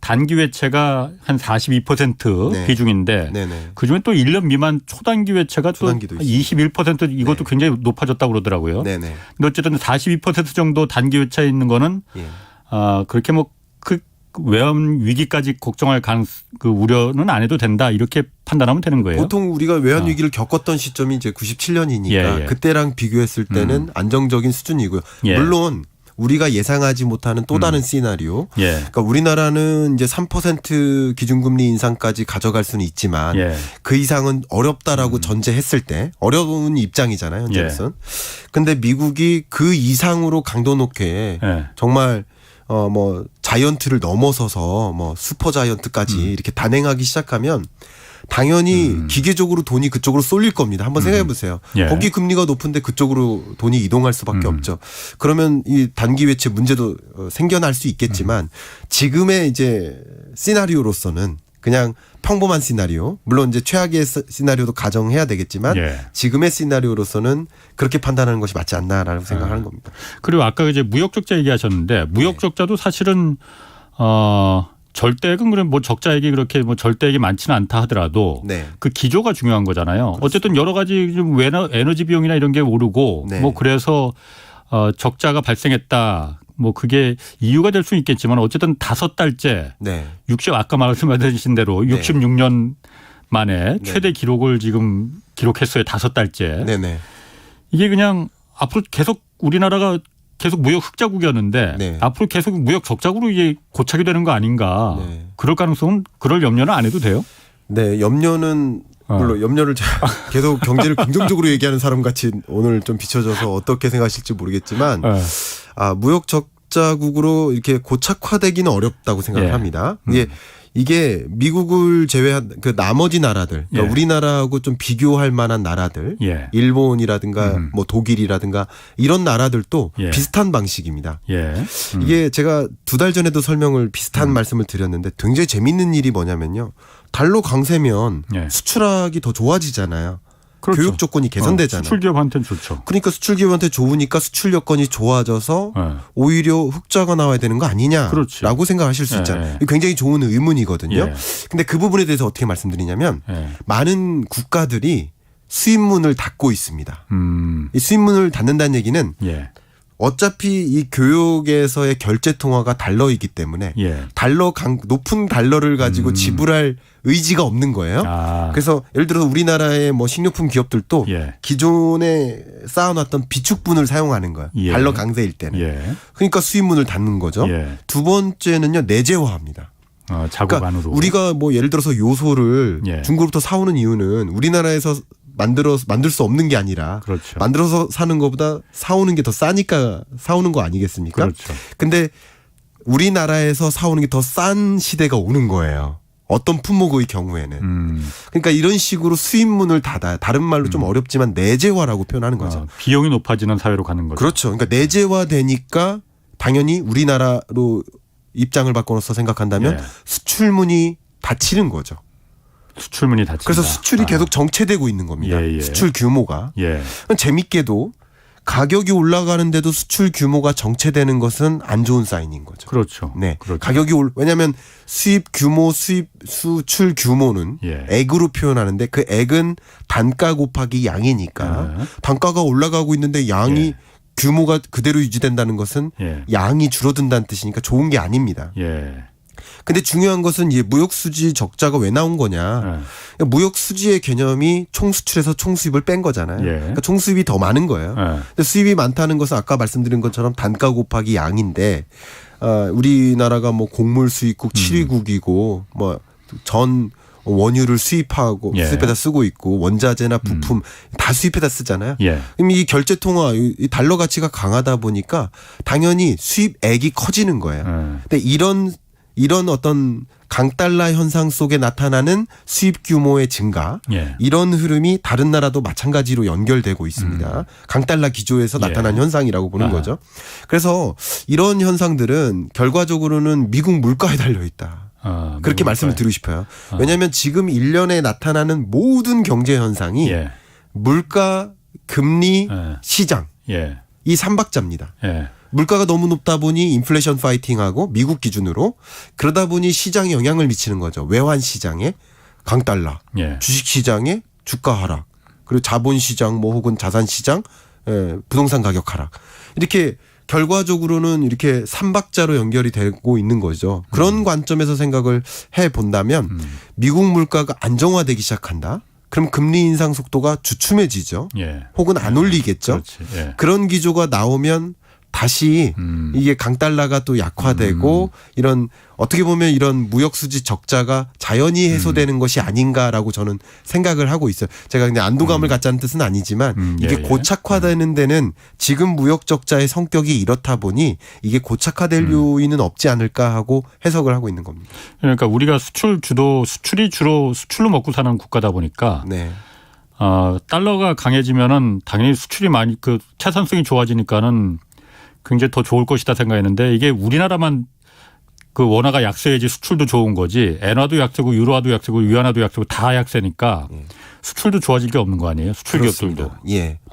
단기 외채가 한 42% 비중인데 그중에 또 1년 미만 초단기 외채가 또 21% 이것도 굉장히 높아졌다고 그러더라고요. 근데 어쨌든 42% 정도 단기 외채에 있는 거는 그렇게 뭐 외환 위기까지 걱정할 그 우려는 안 해도 된다 이렇게 판단하면 되는 거예요. 보통 우리가 외환 위기를 겪었던 시점이 이제 97년이니까 그때랑 비교했을 때는 안정적인 수준이고요. 물론 우리가 예상하지 못하는 또 다른 시나리오. 그러니까 우리나라는 이제 3% 기준금리 인상까지 가져갈 수는 있지만 그 이상은 어렵다라고 전제했을 때 어려운 입장이잖아요. 현재로서는. 근데 미국이 그 이상으로 강도 높게 정말 뭐 자이언트를 넘어서서 뭐 슈퍼 자이언트까지 이렇게 단행하기 시작하면 당연히 기계적으로 돈이 그쪽으로 쏠릴 겁니다. 한번 생각해 보세요. 거기 금리가 높은데 그쪽으로 돈이 이동할 수밖에 없죠. 그러면 이 단기 외채 문제도 생겨날 수 있겠지만 지금의 이제 시나리오로서는 그냥 평범한 시나리오. 물론 이제 최악의 시나리오도 가정해야 되겠지만 지금의 시나리오로서는 그렇게 판단하는 것이 맞지 않나라고 생각하는 겁니다. 그리고 아까 이제 무역 적자 얘기하셨는데 무역 적자도 사실은 절대액은 그럼 뭐 적자액이 그렇게 뭐 절대액이 많지는 않다 하더라도 그 기조가 중요한 거잖아요. 그렇습니다. 어쨌든 여러 가지 좀 에너지 비용이나 이런 게 오르고 뭐 그래서 적자가 발생했다. 뭐 그게 이유가 될 수 있겠지만 어쨌든 5달째 아까 말씀하신 대로 66년 만에 최대 기록을 지금 기록했어요. 5달째. 이게 그냥 앞으로 계속 우리나라가 계속 무역 흑자국이었는데 앞으로 계속 무역 적자국으로 이게 고착이 되는 거 아닌가. 그럴 가능성은 그럴 염려는 안 해도 돼요? 네, 염려는 물론 염려를 제가 계속 경제를 긍정적으로 얘기하는 사람 같이 오늘 좀 비춰져서 어떻게 생각하실지 모르겠지만 무역 적자국으로 이렇게 고착화되기는 어렵다고 생각을 합니다. 이게 미국을 제외한 그 나머지 나라들, 그러니까 우리나라하고 좀 비교할 만한 나라들, 일본이라든가 뭐 독일이라든가 이런 나라들도 비슷한 방식입니다. 이게 제가 2달 전에도 비슷한 말씀을 드렸는데 굉장히 재밌는 일이 뭐냐면요. 달러 강세면 수출하기 더 좋아지잖아요. 그렇죠. 교육 조건이 개선되잖아요. 수출기업한테는 좋죠. 그러니까 수출기업한테 좋으니까 수출 여건이 좋아져서 오히려 흑자가 나와야 되는 거 아니냐라고 생각하실 수 있잖아요. 굉장히 좋은 의문이거든요. 근데 그 부분에 대해서 어떻게 말씀드리냐면 많은 국가들이 수입문을 닫고 있습니다. 이 수입문을 닫는다는 얘기는 어차피 이 교역에서의 결제 통화가 달러이기 때문에 높은 달러를 가지고 지불할 의지가 없는 거예요. 그래서 예를 들어서 우리나라의 뭐 식료품 기업들도 기존에 쌓아놨던 비축분을 사용하는 거예요. 달러 강세일 때는. 그러니까 수입문을 닫는 거죠. 두 번째는요, 내재화합니다. 자국 안으로. 그러니까 우리가 뭐 예를 들어서 요소를 중국으로부터 사오는 이유는 우리나라에서 만들 수 없는 게 아니라 만들어서 사는 것보다 사오는 게 더 싸니까 사오는 거 아니겠습니까? 근데 우리나라에서 사오는 게 더 싼 시대가 오는 거예요. 어떤 품목의 경우에는. 그러니까 이런 식으로 수입문을 닫아요. 다른 말로 좀 어렵지만 내재화라고 표현하는 거죠. 비용이 높아지는 사회로 가는 거죠. 그렇죠. 그러니까 내재화되니까 당연히 우리나라로 입장을 바꿔서 생각한다면 수출문이 닫히는 거죠. 수출문이 닫힌다. 그래서 수출이 계속 정체되고 있는 겁니다. 수출 규모가. 재밌게도 가격이 올라가는데도 수출 규모가 정체되는 것은 안 좋은 사인인 거죠. 그렇죠. 네. 가격이 왜냐하면 수입 규모, 수출 규모는 액으로 표현하는데 그 액은 단가 곱하기 양이니까 단가가 올라가고 있는데 양이 규모가 그대로 유지된다는 것은 양이 줄어든다는 뜻이니까 좋은 게 아닙니다. 근데 중요한 것은 이 무역 수지 적자가 왜 나온 거냐. 무역 수지의 개념이 총수출에서 총수입을 뺀 거잖아요. 그러니까 총수입이 더 많은 거예요. 근데 수입이 많다는 것은 아까 말씀드린 것처럼 단가 곱하기 양인데 우리나라가 뭐 곡물 수입국 7위국이고 뭐 전 원유를 수입하고 수입에다 쓰고 있고 원자재나 부품 다 수입에다 쓰잖아요. 그럼 이 결제 통화, 이 달러 가치가 강하다 보니까 당연히 수입액이 커지는 거예요. 근데 이런 어떤 강달러 현상 속에 나타나는 수입 규모의 증가 이런 흐름이 다른 나라도 마찬가지로 연결되고 있습니다. 강달러 기조에서 나타난 현상이라고 보는 거죠. 그래서 이런 현상들은 결과적으로는 미국 물가에 달려 있다. 그렇게 말씀을 드리고 싶어요. 왜냐하면 지금 1년에 나타나는 모든 경제 현상이 물가, 금리, 시장 이 3박자입니다. 물가가 너무 높다 보니 인플레이션 파이팅하고 미국 기준으로 그러다 보니 시장에 영향을 미치는 거죠. 외환 시장에 강달러, 주식 시장에 주가 하락, 그리고 자본 시장 뭐 혹은 자산 시장, 부동산 가격 하락. 이렇게 결과적으로는 이렇게 3박자로 연결이 되고 있는 거죠. 그런 관점에서 생각을 해 본다면 미국 물가가 안정화되기 시작한다. 그럼 금리 인상 속도가 주춤해지죠. 혹은 안 올리겠죠. 그런 기조가 나오면 다시 이게 강달러가 또 약화되고 이런 어떻게 보면 이런 무역 수지 적자가 자연히 해소되는 것이 아닌가라고 저는 생각을 하고 있어요. 제가 그냥 안도감을 갖자는 뜻은 아니지만 이게 고착화되는 데는 지금 무역 적자의 성격이 이렇다 보니 이게 고착화될 요인은 없지 않을까 하고 해석을 하고 있는 겁니다. 그러니까 우리가 수출이 주로 수출로 먹고 사는 국가다 보니까 달러가 강해지면은 당연히 수출이 많이 채산성이 좋아지니까는 굉장히 더 좋을 것이다 생각했는데 이게 우리나라만 원화가 약세야지 수출도 좋은 거지 엔화도 약세고 유로화도 약세고 위안화도 약세고 다 약세니까 수출도 좋아질 게 없는 거 아니에요? 수출 기업들도.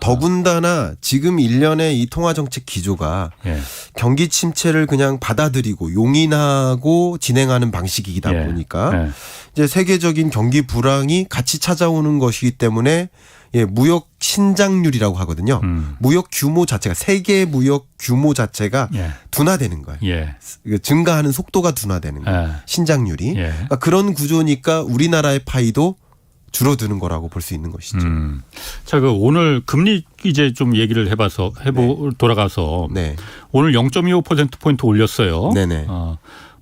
더군다나 지금 1년의 이 통화정책 기조가 경기 침체를 그냥 받아들이고 용인하고 진행하는 방식이다 보니까 이제 세계적인 경기 불황이 같이 찾아오는 것이기 때문에 무역 신장률이라고 하거든요. 무역 규모 자체가 세계 무역 규모 자체가 둔화되는 거예요. 증가하는 속도가 둔화되는 거예요. 신장률이. 그러니까 그런 구조니까 우리나라의 파이도 줄어드는 거라고 볼 수 있는 것이죠. 자, 오늘 금리 이제 좀 얘기를 돌아가서 오늘 0.25%포인트 올렸어요.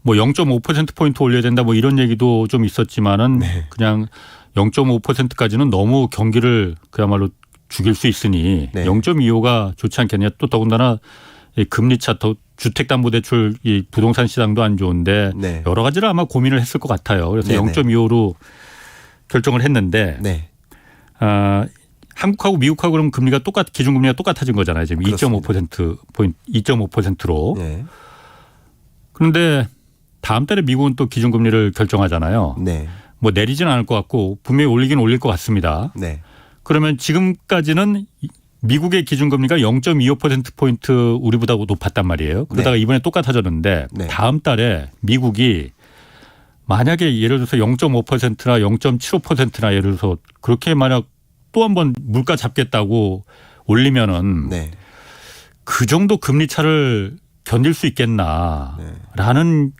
뭐 0.5%포인트 올려야 된다 뭐 이런 얘기도 좀 있었지만은 네. 그냥 0.5%까지는 너무 경기를 그야말로 죽일 수 있으니 네. 0.25가 좋지 않겠냐. 또 더군다나 이 금리차 더 주택담보대출 이 부동산 시장도 안 좋은데 네. 여러 가지를 아마 고민을 했을 것 같아요. 그래서 네네. 0.25로 결정을 했는데 네. 한국하고 미국하고 그럼 금리가 기준금리가 똑같아진 거잖아요. 지금 그렇습니다. 2.5%로. 네. 그런데 다음 달에 미국은 또 기준금리를 결정하잖아요. 네. 뭐 내리지는 않을 것 같고 분명히 올리긴 올릴 것 같습니다. 네. 그러면 지금까지는 미국의 기준금리가 0.25%포인트 우리보다 높았단 말이에요. 그러다가 네. 이번에 똑같아졌는데 네. 다음 달에 미국이 만약에 예를 들어서 0.5%나 0.75%나 예를 들어서 그렇게 만약 또 한 번 물가 잡겠다고 올리면은 네. 그 정도 금리 차를 견딜 수 있겠나라는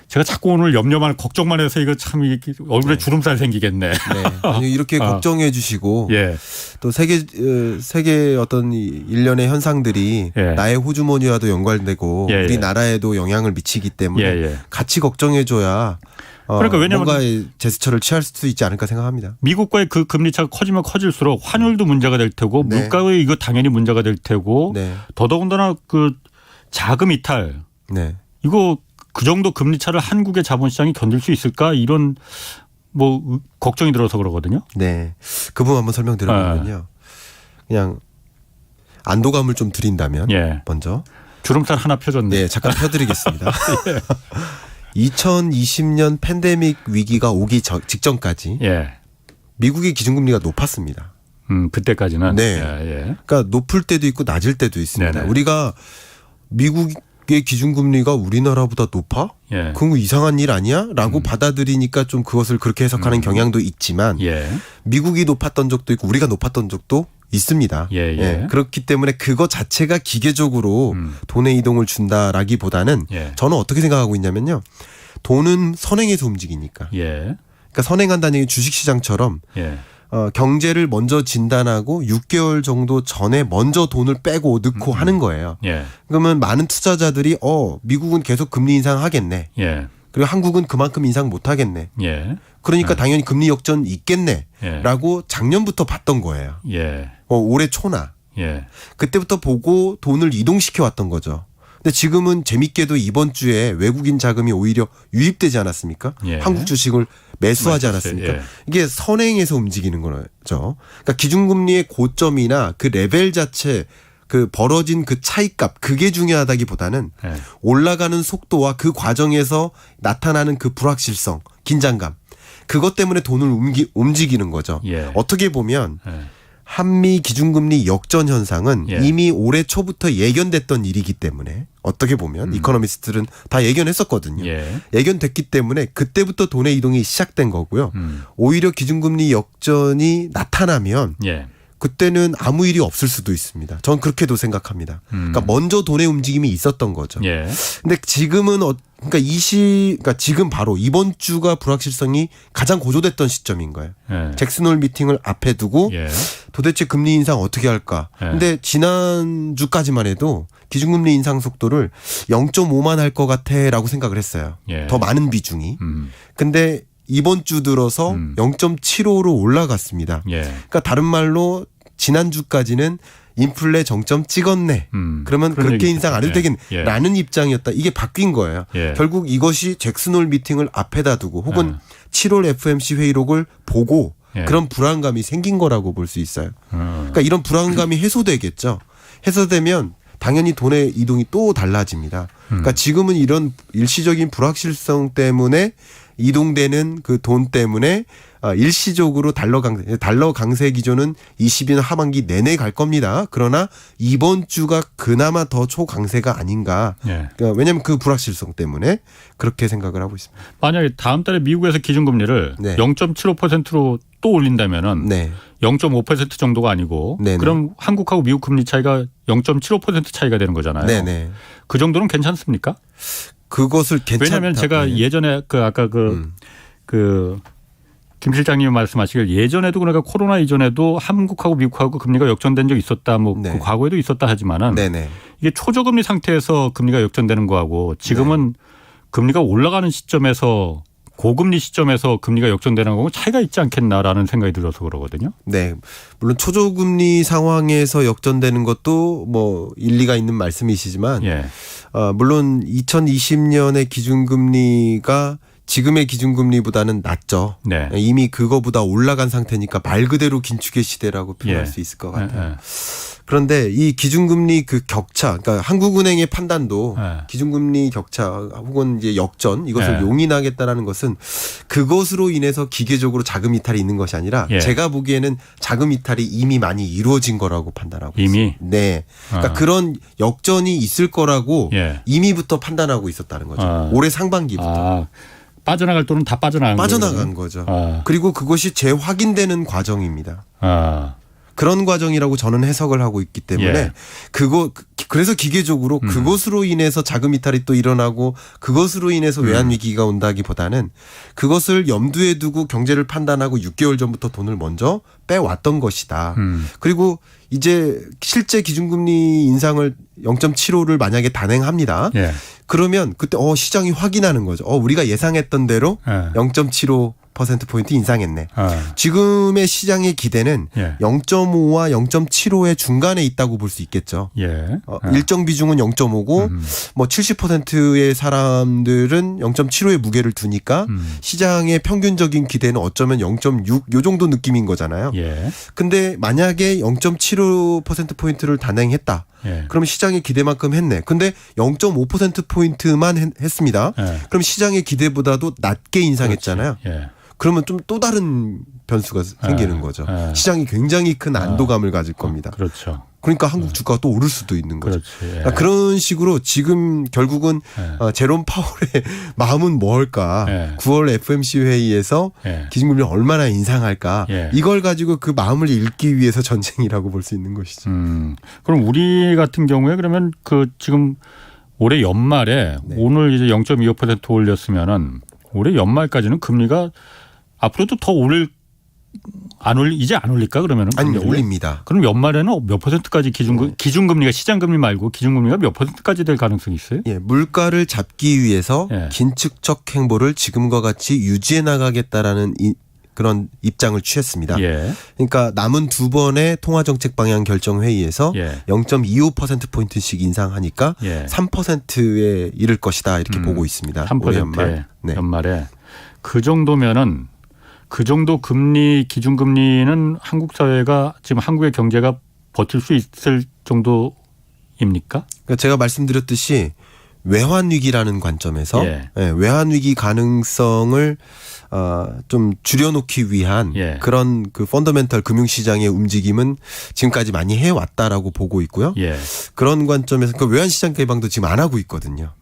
제가 자꾸 오늘 염려만 걱정만 해서 이거 참 얼굴에 주름살 생기겠네. 네. 아니, 이렇게 걱정해 주시고 예. 또 세계 어떤 일련의 현상들이 예. 나의 호주머니와도 연관되고 예, 예. 우리나라에도 영향을 미치기 때문에 예. 같이 걱정해 줘야 그러니까 왜냐면 뭔가의 제스처를 취할 수 있지 않을까 생각합니다. 미국과의 그 금리 차가 커지면 커질수록 환율도 문제가 될 테고 네. 물가의 이거 당연히 문제가 될 테고 네. 더더군다나 그 자금 이탈 네. 이거 그 정도 금리 차를 한국의 자본시장이 견딜 수 있을까 이런 뭐 걱정이 들어서 그러거든요. 네. 그 부분 한번 설명드려보면요. 그냥 안도감을 좀 드린다면 예. 먼저 주름살 하나 펴졌네. 네, 잠깐 펴드리겠습니다. 2020년 팬데믹 위기가 오기 직전까지 예. 미국의 기준금리가 높았습니다. 그때까지는. 네. 예. 그러니까 높을 때도 있고 낮을 때도 있습니다. 네네. 우리가 미국의 기준금리가 우리나라보다 높아? 예. 그건 이상한 일 아니야? 라고 받아들이니까 좀 그것을 그렇게 해석하는 경향도 있지만 예. 미국이 높았던 적도 있고 우리가 높았던 적도 있습니다. 예. 그렇기 때문에 그거 자체가 기계적으로 돈의 이동을 준다라기보다는 예. 저는 어떻게 생각하고 있냐면요. 돈은 선행해서 움직이니까. 예. 그러니까 선행한다는 얘기 주식시장처럼 예. 경제를 먼저 진단하고 6개월 정도 전에 먼저 돈을 빼고 넣고 하는 거예요. 예. 그러면 많은 투자자들이 미국은 계속 금리 인상하겠네. 예. 그리고 한국은 그만큼 인상 못하겠네. 예. 그러니까 당연히 금리 역전 있겠네. 예. 라고 작년부터 봤던 거예요. 예. 올해 초나. 예. 그때부터 보고 돈을 이동시켜 왔던 거죠. 근데 지금은 재밌게도 이번 주에 외국인 자금이 오히려 유입되지 않았습니까? 예. 한국 주식을 매수하지 않았습니까? 예. 이게 선행해서 움직이는 거죠. 그러니까 기준금리의 고점이나 그 레벨 자체 그 벌어진 그 차이값 그게 중요하다기보다는 예. 올라가는 속도와 그 과정에서 나타나는 그 불확실성, 긴장감 그것 때문에 돈을 움직이는 거죠. 예. 어떻게 보면 예. 한미 기준금리 역전 현상은 예. 이미 올해 초부터 예견됐던 일이기 때문에 어떻게 보면 이코노미스트들은 다 예견했었거든요. 예. 예견됐기 때문에 그때부터 돈의 이동이 시작된 거고요. 오히려 기준금리 역전이 나타나면 예. 그때는 아무 일이 없을 수도 있습니다. 전 그렇게도 생각합니다. 그러니까 먼저 돈의 움직임이 있었던 거죠. 예. 근데 지금은 그러니까 지금 바로 이번 주가 불확실성이 가장 고조됐던 시점인 거예요. 예. 잭슨홀 미팅을 앞에 두고 예. 도대체 금리 인상 어떻게 할까? 예. 근데 지난주까지만 해도 기준금리 인상 속도를 0.5만 할 것 같아라고 생각을 했어요. 예. 더 많은 비중이. 근데 이번 주 들어서 0.75로 올라갔습니다. 예. 그러니까 다른 말로 지난주까지는 인플레 정점 찍었네. 그러면 그런 그렇게 얘기죠. 인상 안 해도 예. 되겠라는 입장이었다. 이게 바뀐 거예요. 예. 결국 이것이 잭슨홀 미팅을 앞에다 두고 혹은 7월 FOMC 회의록을 보고 예. 그런 불안감이 생긴 거라고 볼 수 있어요. 그러니까 이런 불안감이 해소되겠죠. 해소되면 당연히 돈의 이동이 또 달라집니다. 그러니까 지금은 이런 일시적인 불확실성 때문에 이동되는 그 돈 때문에 일시적으로 달러 강세 기조는 20년 하반기 내내 갈 겁니다. 그러나 이번 주가 그나마 더 초강세가 아닌가. 예. 그러니까 왜냐하면 그 불확실성 때문에 그렇게 생각을 하고 있습니다. 만약에 다음 달에 미국에서 기준금리를 네. 0.75%로 또 올린다면은 네. 0.5% 정도가 아니고 네네. 그럼 한국하고 미국 금리 차이가 0.75% 차이가 되는 거잖아요. 네네. 그 정도는 괜찮습니까? 그것을 괜찮다. 왜냐하면 제가 네. 예전에 아까 김 실장님이 말씀하시길 예전에도 그러니까 코로나 이전에도 한국하고 미국하고 금리가 역전된 적이 있었다. 뭐 네. 그 과거에도 있었다 하지만은 네네. 이게 초저금리 상태에서 금리가 역전되는 거하고 지금은 금리가 올라가는 시점에서 고금리 시점에서 금리가 역전되는 거고 차이가 있지 않겠나라는 생각이 들어서 그러거든요. 네. 물론 초저금리 상황에서 역전되는 것도 뭐 일리가 있는 말씀이시지만 예. 물론 2020년의 기준금리가 지금의 기준금리보다는 낮죠. 네. 이미 그거보다 올라간 상태니까 말 그대로 긴축의 시대라고 표현할 수 있을 것 같아요. 그런데 이 기준금리 그 격차, 그러니까 한국은행의 판단도 기준금리 격차 혹은 이제 역전 이것을 용인하겠다라는 것은 그것으로 인해서 기계적으로 자금 이탈이 있는 것이 아니라 제가 보기에는 자금 이탈이 이미 많이 이루어진 거라고 판단하고 이미? 있습니다. 네. 그러니까 그런 역전이 있을 거라고 이미부터 판단하고 있었다는 거죠. 올해 상반기부터. 빠져나갈 돈은 다 빠져나간 거죠. 그리고 그것이 재확인되는 과정입니다. 그런 과정이라고 저는 해석을 하고 있기 때문에 그래서 기계적으로 그것으로 인해서 자금 이탈이 또 일어나고 그것으로 인해서 외환 위기가 온다기보다는 그것을 염두에 두고 경제를 판단하고 6개월 전부터 돈을 먼저 빼왔던 것이다. 그리고 이제 실제 기준금리 인상을 0.75를 만약에 단행합니다. 그러면 그때 시장이 확인하는 거죠. 우리가 예상했던 대로 0.75%포인트 인상했네. 지금의 시장의 기대는 0.5와 0.75의 중간에 있다고 볼 수 있겠죠. 일정 비중은 0.5고 뭐 70%의 사람들은 0.75의 무게를 두니까 시장의 평균적인 기대는 어쩌면 0.6 요 정도 느낌인 거잖아요. 근데 만약에 0.75%포인트를 단행했다. 그럼 시장의 기대만큼 했네. 근데 0.5%포인트만 했습니다. 그럼 시장의 기대보다도 낮게 인상했잖아요. 그러면 좀 또 다른 변수가 생기는 거죠. 시장이 굉장히 큰 안도감을 가질 겁니다. 그렇죠. 그러니까 한국 주가가 또 오를 수도 있는 거죠. 그렇지. 그런 식으로 지금 결국은 제롬 파월의 마음은 뭘까? 9월 FOMC 회의에서 기준금리를 얼마나 인상할까? 이걸 가지고 그 마음을 읽기 위해서 전쟁이라고 볼 수 있는 것이죠. 그럼 우리 같은 경우에 그러면 그 지금 올해 연말에 오늘 이제 0.25% 올렸으면은 올해 연말까지는 금리가 앞으로도 더 이제 안 올릴까 그러면은? 아니, 올립니다. 그럼 연말에는 몇 퍼센트까지 기준금리가 시장금리 말고 기준금리가 몇 퍼센트까지 될 가능성이 있어요? 물가를 잡기 위해서 긴축적 행보를 지금과 같이 유지해 나가겠다라는 그런 입장을 취했습니다. 그러니까 남은 두 번의 통화정책 방향 결정 회의에서 0.25%포인트씩 인상하니까 3%에 이를 것이다 이렇게 보고 있습니다. 3%에 연말에. 그 정도면은 그 정도 기준금리는 한국 사회가 지금 한국의 경제가 버틸 수 있을 정도입니까? 그러니까 제가 말씀드렸듯이 외환 위기라는 관점에서 외환 위기 가능성을 좀 줄여놓기 위한 그런 그 펀더멘털 금융시장의 움직임은 지금까지 많이 해왔다라고 보고 있고요. 그런 관점에서 그 외환시장 개방도 지금 안 하고 있거든요.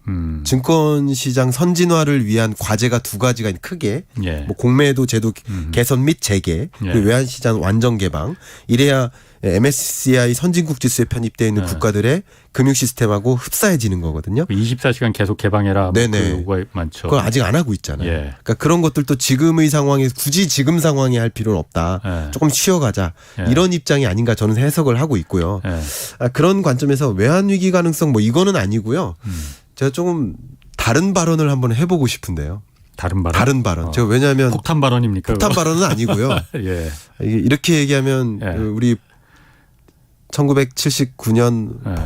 증권시장 선진화를 위한 과제가 두 가지가 크게 뭐 공매도 제도 개선 및 재개 그리고 외환시장 완전 개방 이래야 MSCI 선진국 지수에 편입되어 있는 국가들의 금융 시스템하고 흡사해지는 거거든요. 24시간 계속 개방해라. 그 요구가 많죠. 그걸 아직 안 하고 있잖아요. 그러니까 그런 것들도 지금의 상황에 굳이 지금 상황에 할 필요는 없다. 조금 쉬어가자. 이런 입장이 아닌가 저는 해석을 하고 있고요. 그런 관점에서 외환위기 가능성 뭐 이거는 아니고요. 제가 조금 다른 발언을 한번 해보고 싶은데요. 다른 발언. 제가 왜냐하면 폭탄 발언입니까? 폭탄 발언은 아니고요. 이렇게 얘기하면 우리 1979년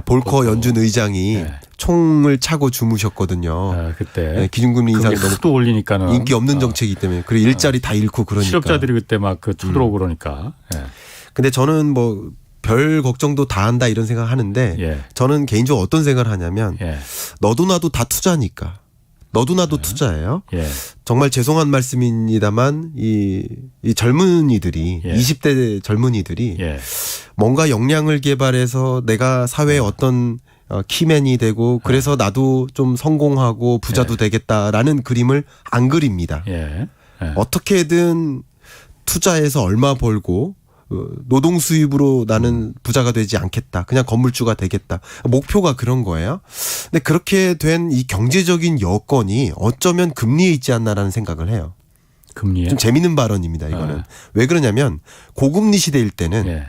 볼커 연준 의장이 총을 차고 주무셨거든요. 그때 기준금리 인상이 너무 또 올리니까는 인기 없는 정책이기 때문에 그리고 일자리 다 잃고 그러니까 실업자들이 그때 막 쳐들어오고 그러니까. 근데 저는 뭐 별 걱정도 다 한다 이런 생각하는데 저는 개인적으로 어떤 생각을 하냐면 너도 나도 다 투자니까. 너도 나도 투자예요. 정말 죄송한 말씀입니다만 이 젊은이들이 20대 젊은이들이 뭔가 역량을 개발해서 내가 사회에 어떤 키맨이 되고 그래서 나도 좀 성공하고 부자도 되겠다라는 그림을 안 그립니다. 어떻게든 투자해서 얼마 벌고 노동 수입으로 나는 부자가 되지 않겠다. 그냥 건물주가 되겠다. 목표가 그런 거예요. 근데 그렇게 된 이 경제적인 여건이 어쩌면 금리에 있지 않나라는 생각을 해요. 금리에? 좀 재밌는 발언입니다. 이거는. 왜 그러냐면 고금리 시대일 때는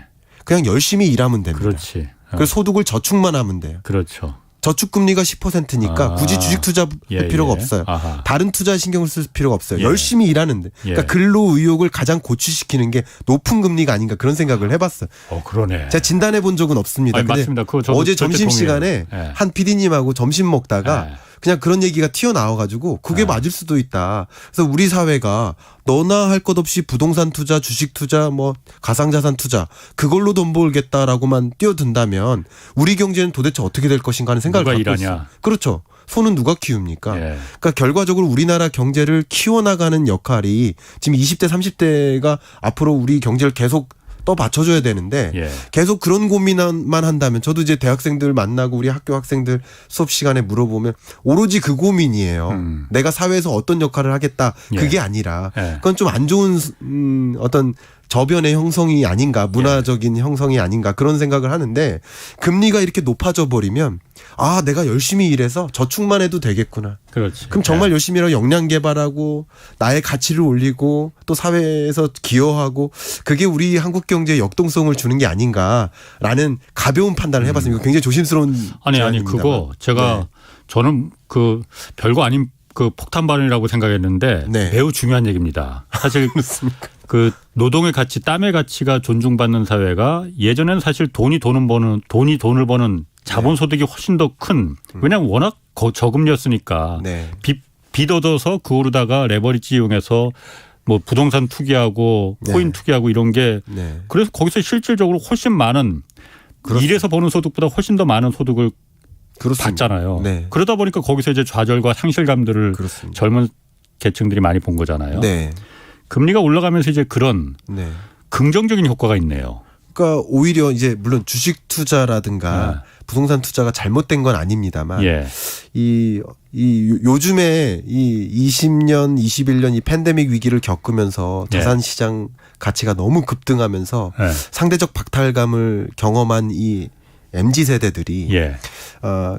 그냥 열심히 일하면 됩니다. 그렇지. 그래서 소득을 저축만 하면 돼요. 그렇죠. 저축금리가 10%니까 굳이 주식 투자할 필요가 없어요. 아하. 다른 투자에 신경을 쓸 필요가 없어요. 예. 열심히 일하는데. 그러니까 근로 의욕을 가장 고취시키는 게 높은 금리가 아닌가 그런 생각을 해봤어요. 그러네. 제가 진단해 본 적은 없습니다. 아니, 맞습니다. 어제 점심시간에 한 PD님하고 점심 먹다가 그냥 그런 얘기가 튀어나와가지고 그게 맞을 수도 있다. 그래서 우리 사회가 너나 할 것 없이 부동산 투자, 주식 투자, 뭐 가상자산 투자 그걸로 돈 벌겠다라고만 뛰어든다면 우리 경제는 도대체 어떻게 될 것인가 하는 생각을 갖고 있어요. 그렇죠. 소는 누가 키웁니까? 그러니까 결과적으로 우리나라 경제를 키워나가는 역할이 지금 20대, 30대가 앞으로 우리 경제를 계속 또 받쳐줘야 되는데 계속 그런 고민만 한다면 저도 이제 대학생들 만나고 우리 학교 학생들 수업 시간에 물어보면 오로지 그 고민이에요. 내가 사회에서 어떤 역할을 하겠다 그게 아니라 그건 좀 안 좋은 어떤 저변의 형성이 아닌가 문화적인 형성이 아닌가 그런 생각을 하는데 금리가 이렇게 높아져 버리면 내가 열심히 일해서 저축만 해도 되겠구나. 그렇지. 그럼 정말 열심히 일하고 역량 개발하고 나의 가치를 올리고 또 사회에서 기여하고 그게 우리 한국 경제에 역동성을 주는 게 아닌가라는 가벼운 판단을 해봤습니다. 굉장히 조심스러운 아니 그거 제가 저는 그 별거 아닌 그 폭탄 발언이라고 생각했는데 매우 중요한 얘기입니다. 사실 그 노동의 가치, 땀의 가치가 존중받는 사회가 예전에는 사실 돈이 돈을 버는 자본 소득이 훨씬 더 큰 왜냐하면 워낙 저금리였으니까 빚 얻어서 그 오르다가 레버리지 이용해서 뭐 부동산 투기하고 코인 투기하고 이런 게 그래서 거기서 실질적으로 훨씬 많은 일해서 버는 소득보다 훨씬 더 많은 소득을 받잖아요. 그러다 보니까 거기서 이제 좌절과 상실감들을 젊은 계층들이 많이 본 거잖아요. 금리가 올라가면서 이제 그런 긍정적인 효과가 있네요. 그러니까 오히려 이제 물론 주식 투자라든가 부동산 투자가 잘못된 건 아닙니다만 이 요즘에 이 20년, 21년 이 팬데믹 위기를 겪으면서 자산 시장 가치가 너무 급등하면서 상대적 박탈감을 경험한 이 MZ 세대들이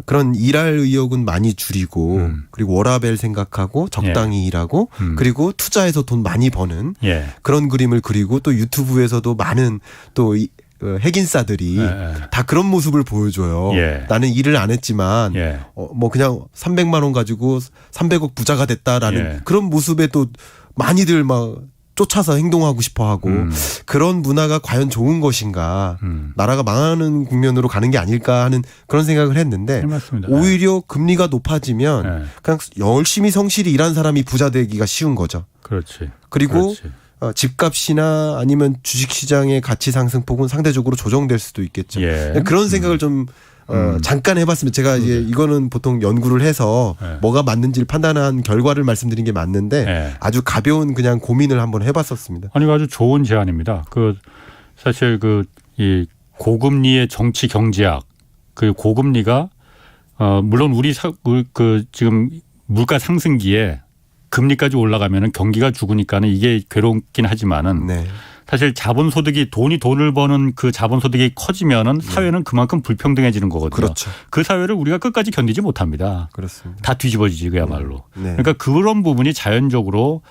그런 일할 의욕은 많이 줄이고 그리고 워라밸 생각하고 적당히 일하고 그리고 투자해서 돈 많이 버는 그런 그림을 그리고 또 유튜브에서도 많은 또 핵인싸들이 다 그런 모습을 보여줘요. 나는 일을 안 했지만 뭐 그냥 300만 원 가지고 300억 부자가 됐다라는 그런 모습에 또 많이들 막 쫓아서 행동하고 싶어하고 그런 문화가 과연 좋은 것인가 나라가 망하는 국면으로 가는 게 아닐까 하는 그런 생각을 했는데 오히려 금리가 높아지면 그냥 열심히 성실히 일한 사람이 부자 되기가 쉬운 거죠. 그리고 집값이나 아니면 주식시장의 가치 상승폭은 상대적으로 조정될 수도 있겠죠. 그런 생각을 좀 잠깐 해봤습니다. 제가 이제 이거는 보통 연구를 해서 뭐가 맞는지를 판단한 결과를 말씀드린 게 맞는데 아주 가벼운 그냥 고민을 한번 해봤었습니다. 아니 아주 좋은 제안입니다. 그 사실 이 고금리의 정치 경제학 그 고금리가 물론 우리 그 지금 물가 상승기에 금리까지 올라가면은 경기가 죽으니까는 이게 괴롭긴 하지만은 사실 자본소득이 돈을 버는 그 자본소득이 커지면은 사회는 그만큼 불평등해지는 거거든요. 그 사회를 우리가 끝까지 견디지 못합니다. 다 뒤집어지지 그야말로. 그러니까 그런 부분이 자연적으로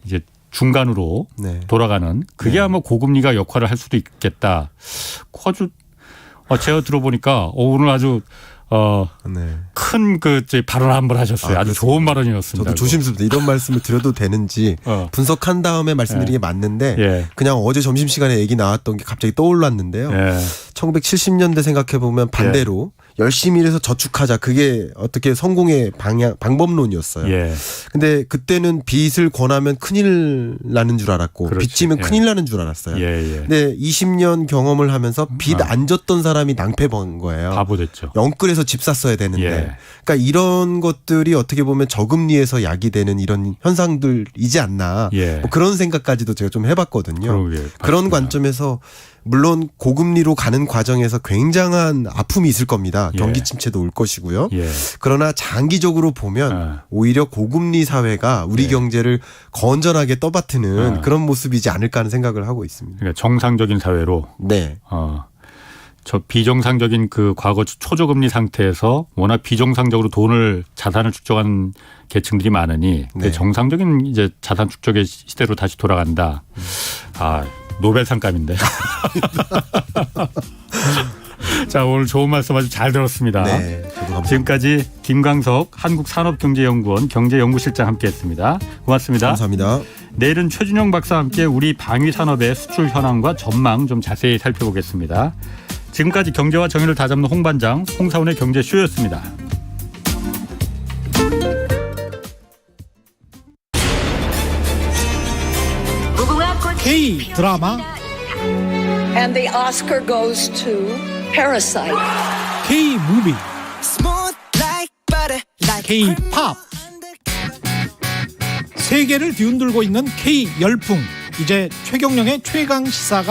이제 중간으로 돌아가는 그게 아마 고금리가 역할을 할 수도 있겠다. 아주 제가 들어보니까 오늘 아주 큰 발언 한번 하셨어요. 아주 좋은 발언이었습니다. 저도 조심스럽다. 이런 말씀을 드려도 되는지 분석한 다음에 말씀드린 게 맞는데 그냥 어제 점심시간에 얘기 나왔던 게 갑자기 떠올랐는데요. 1970년대 생각해보면 반대로 열심히 일해서 저축하자. 그게 어떻게 성공의 방법론이었어요. 근데 그때는 빚을 권하면 큰일 나는 줄 알았고 빚지면 큰일 나는 줄 알았어요. 근데 20년 경험을 하면서 빚 안 졌던 사람이 낭패 본 거예요. 바보 됐죠. 영끌에서 집 샀어야 되는데. 그러니까 이런 것들이 어떻게 보면 저금리에서 야기되는 이런 현상들이지 않나. 뭐 그런 생각까지도 제가 좀 해봤거든요. 그런 관점에서 물론 고금리로 가는 과정에서 굉장한 아픔이 있을 겁니다. 경기 침체도 올 것이고요. 그러나 장기적으로 보면 오히려 고금리 사회가 우리 경제를 건전하게 떠받드는 그런 모습이지 않을까 하는 생각을 하고 있습니다. 그러니까 정상적인 사회로. 저 비정상적인 그 과거 초저금리 상태에서 워낙 비정상적으로 자산을 축적한 계층들이 많으니 정상적인 이제 자산 축적의 시대로 다시 돌아간다. 노벨상감인데. 자, 오늘 좋은 말씀 아주 잘 들었습니다. 네, 저도 감사합니다. 지금까지 김광석 한국산업경제연구원 경제연구실장 함께했습니다. 고맙습니다. 감사합니다. 내일은 최준영 박사와 함께 우리 방위산업의 수출 현황과 전망 좀 자세히 살펴보겠습니다. 지금까지 경제와 정의를 다잡는 홍반장 홍사훈의 경제쇼였습니다. K 드라마 And the Oscar goes to Parasite. K 무비 K 팝 세계를 뒤흔들고 있는 K 열풍 이제 최경영의 최강 시사가